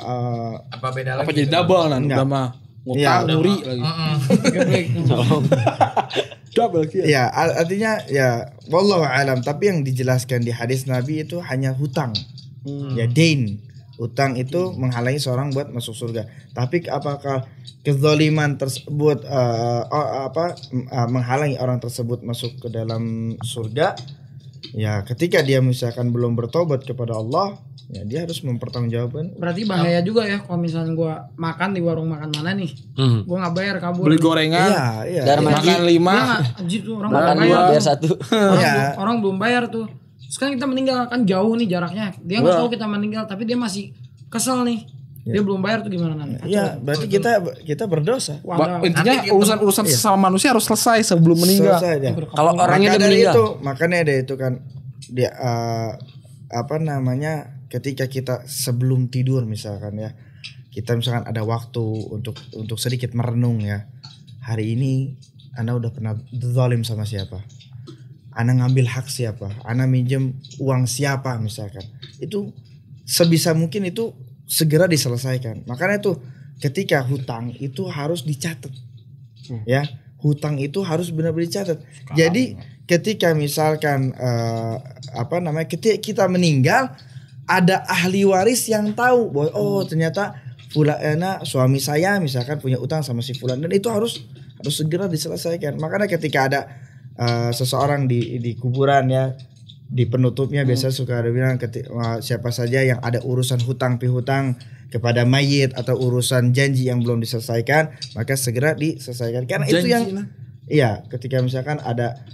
Apa beda lagi? Apa jadi gitu? double kan? Udah mah ngutang nguri lagi. Double kia. Ya, artinya ya wallahu alam, tapi yang dijelaskan di hadis Nabi itu hanya hutang. Ya, dain. Utang itu menghalangi seorang buat masuk surga. Tapi apakah kezaliman tersebut menghalangi orang tersebut masuk ke dalam surga? Ya, ketika dia misalkan belum bertobat kepada Allah, ya dia harus mempertanggungjawabkan. Berarti bahaya juga ya kalau misalnya gua makan di warung makan mana nih, gua nggak bayar kabur. Beli gorengan, Iya. makan 5, Anjir tuh orang Makan belum bayar. 2 bayar 1. Orang belum bayar tuh. Sekarang kita meninggal kan jauh nih jaraknya. Dia nggak tahu kita meninggal tapi dia masih kesel nih. Dia belum bayar tuh gimana nanti? Iya, berarti kita berdosa. intinya urusan sesama manusia harus selesai sebelum meninggal. Selesai dia. Kalau orangnya udah Maka dari meninggal. itu, makanya ada itu kan dia ketika kita sebelum tidur misalkan ya, kita misalkan ada waktu untuk sedikit merenung ya. Hari ini Anda udah pernah zalim sama siapa? Anda ngambil hak siapa? Anda minjem uang siapa misalkan? Itu sebisa mungkin itu segera diselesaikan. Makanya itu ketika hutang itu harus dicatat. Ya, hutang itu harus benar-benar dicatat. Jadi ketika misalkan ketika kita meninggal ada ahli waris yang tahu bahwa ternyata fulana suami saya misalkan punya utang sama si fulan, dan itu harus segera diselesaikan. Makanya ketika ada seseorang di kuburan ya, di penutupnya biasa suka ada bilang siapa saja yang ada urusan hutang pihutang kepada mayit atau urusan janji yang belum diselesaikan, maka segera diselesaikan. Karena itu yang iya, ketika misalkan ada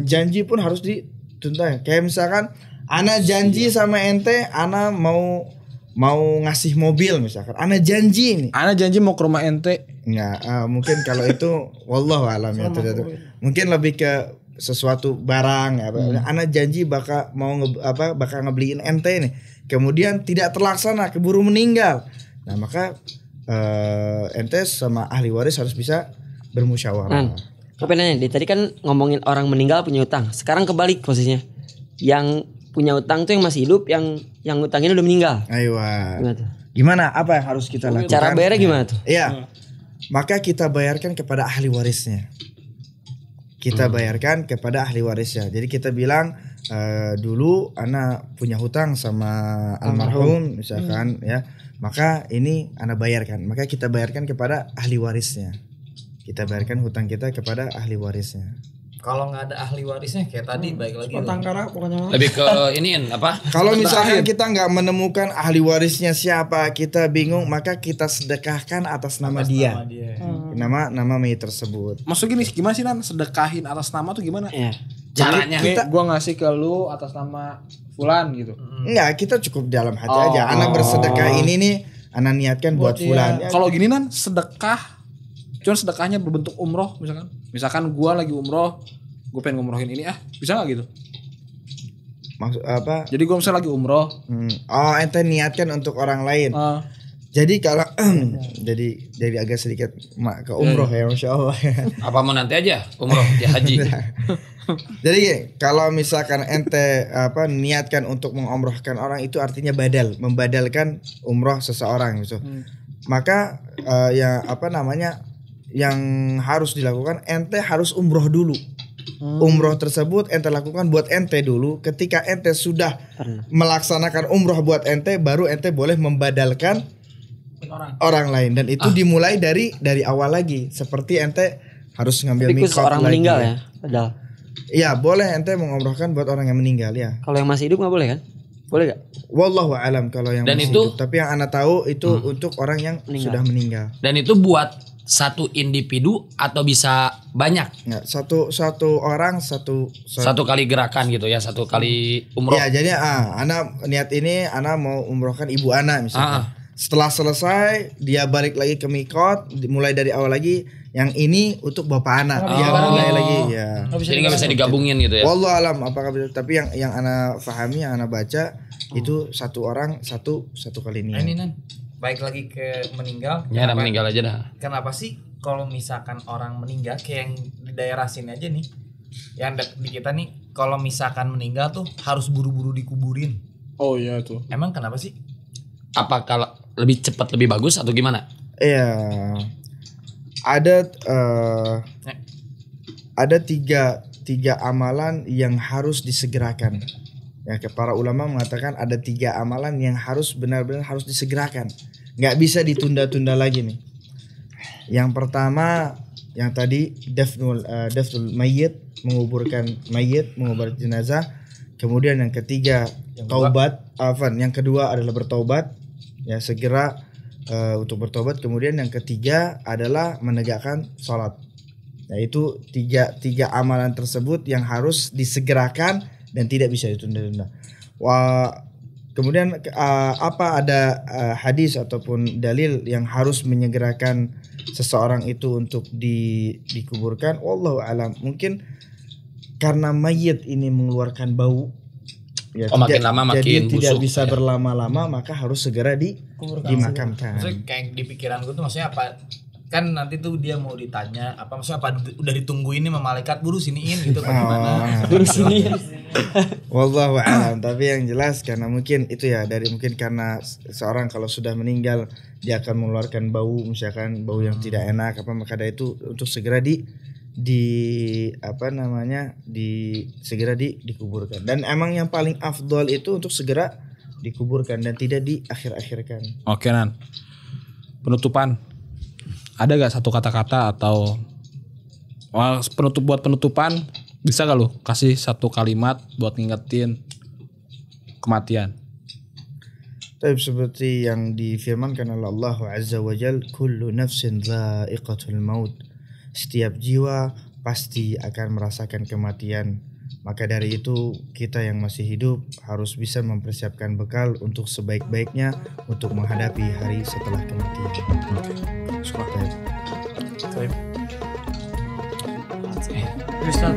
janji pun harus dituntaskan. Kayak misalkan ana janji sama ente, ana mau ngasih mobil misalkan. Ana janji nih. Ana janji mau ke rumah ente. Enggak, mungkin kalau itu wallahu alam ya, mungkin lebih ke sesuatu barang ya. Ana janji bakal ngebeliin ente nih. Kemudian tidak terlaksana, keburu meninggal. Nah, maka ente sama ahli waris harus bisa bermusyawarah. Gue pengen nanya, tadi kan ngomongin orang meninggal punya utang. Sekarang kebalik posisinya. Yang punya utang tuh yang masih hidup, yang utangnya udah meninggal. Aywa. Gimana tuh? Gimana? Apa yang harus kita lakukan? Cara bayarnya gimana tuh? Iya. Maka kita bayarkan kepada ahli warisnya. Kita bayarkan kepada ahli warisnya. Jadi kita bilang dulu ana punya hutang sama almarhum misalkan ya. Maka ini ana bayarkan. Maka kita bayarkan kepada ahli warisnya. Kita bayarkan hutang kita kepada ahli warisnya. Kalau nggak ada ahli warisnya kayak tadi baik lagi. Tangkara pokoknya. Lebih ke iniin apa? Kalau misalkan kita nggak menemukan ahli warisnya siapa, kita bingung, maka kita sedekahkan atas nama dia. Nama mayit tersebut. Maksud gini gimana sih Nan? Sedekahin atas nama tuh gimana? Iya. Caranya. Gua ngasih ke lu atas nama fulan gitu. Enggak, kita cukup dalam hati aja. Ana bersedekah ini nih, ana niatkan buat fulan. Ya, Kalau gini Nan, sedekah cuman sedekahnya berbentuk umroh misalkan. Misalkan gua lagi umroh, gue pengen ngumrohin ini bisa gak gitu? Maksud apa? Jadi gue misalnya lagi umroh. Ente niatkan untuk orang lain. Jadi kalau jadi agak sedikit ke umroh ya, masya Allah. Apa mau nanti aja umroh di haji. Jadi kalau misalkan ente niatkan untuk mengumrohkan orang, itu artinya membadalkan umroh seseorang gitu. Maka yang harus dilakukan, ente harus umroh dulu. Umroh tersebut ente lakukan buat ente dulu. Ketika ente sudah melaksanakan umroh buat ente, baru ente boleh membadalkan orang lain. Dan itu dimulai dari awal lagi. Seperti ente harus ngambil mikot orang lagi. meninggal ya, padahal. Iya, boleh ente mengumrohkan buat orang yang meninggal ya. Kalau yang masih hidup nggak boleh kan? Boleh gak? Wallahu alam kalau yang Dan masih itu hidup. Tapi yang ana tahu itu untuk orang yang sudah meninggal. Dan itu buat satu individu atau bisa banyak? Nggak, satu orang satu kali gerakan gitu ya, satu kali umroh. Ya, jadi ana niat ini ana mau umrohkan ibu ana misalkan. Setelah selesai dia balik lagi ke mikot, mulai dari awal lagi. Yang ini untuk bapak anak, dia mulai lagi ya. Jadi nggak bisa digabungin gitu ya. Wallahu alam apakah bisa, tapi yang ana pahami, yang ana baca itu satu orang satu kali niat. Ini Nan, baik lagi ke meninggal. Ya udah meninggal aja dah. Kenapa sih kalau misalkan orang meninggal kayak yang di daerah sini aja nih, yang di kita nih, kalau misalkan meninggal tuh harus buru-buru dikuburin. Oh iya tuh. Emang kenapa sih? Apa kalau lebih cepat lebih bagus atau gimana? Iya. Ada tiga amalan yang harus disegerakan. Ya, para ulama mengatakan ada 3 amalan yang harus benar-benar harus disegerakan. Nggak bisa ditunda-tunda lagi nih. Yang pertama, yang tadi dafnul mayyit, menguburkan mayit, mengubur jenazah. Kemudian yang ketiga taubat, yang kedua adalah bertaubat. Ya, segera untuk bertobat. Kemudian yang ketiga adalah menegakkan sholat. Yaitu tiga amalan tersebut yang harus disegerakan dan tidak bisa ditunda-tunda. Kemudian apa ada hadis ataupun dalil yang harus menyegerakan seseorang itu untuk dikuburkan? Wallahu alam. Mungkin karena mayit ini mengeluarkan bau. Ya, makin lama makin busuk. Tidak bisa berlama-lama, maka harus segera dimakamkan. Maksudnya kayak di pikiran gue tuh maksudnya apa? Kan nanti tuh dia mau ditanya apa, maksudnya apa udah ditungguin nih sama malaikat, buru siniin gitu bagaimana? Buru sini. Wallahu a'lam. Tapi yang jelas karena mungkin itu ya mungkin karena seorang kalau sudah meninggal dia akan mengeluarkan bau, misalkan bau yang tidak enak maka dari itu untuk segera segera dikuburkan. Dan emang yang paling afdol itu untuk segera dikuburkan dan tidak diakhir-akhirkan. Oke Nan. Penutupan. Ada gak satu kata-kata atau penutupan bisa gak lu kasih satu kalimat buat ngingetin kematian? Tapi seperti yang difirmankan oleh Allah Azza wa Jal, kullu nafsin dha'iqatul maut. Setiap jiwa pasti akan merasakan kematian. Maka dari itu kita yang masih hidup harus bisa mempersiapkan bekal untuk sebaik-baiknya untuk menghadapi hari setelah kematian. Ustaz.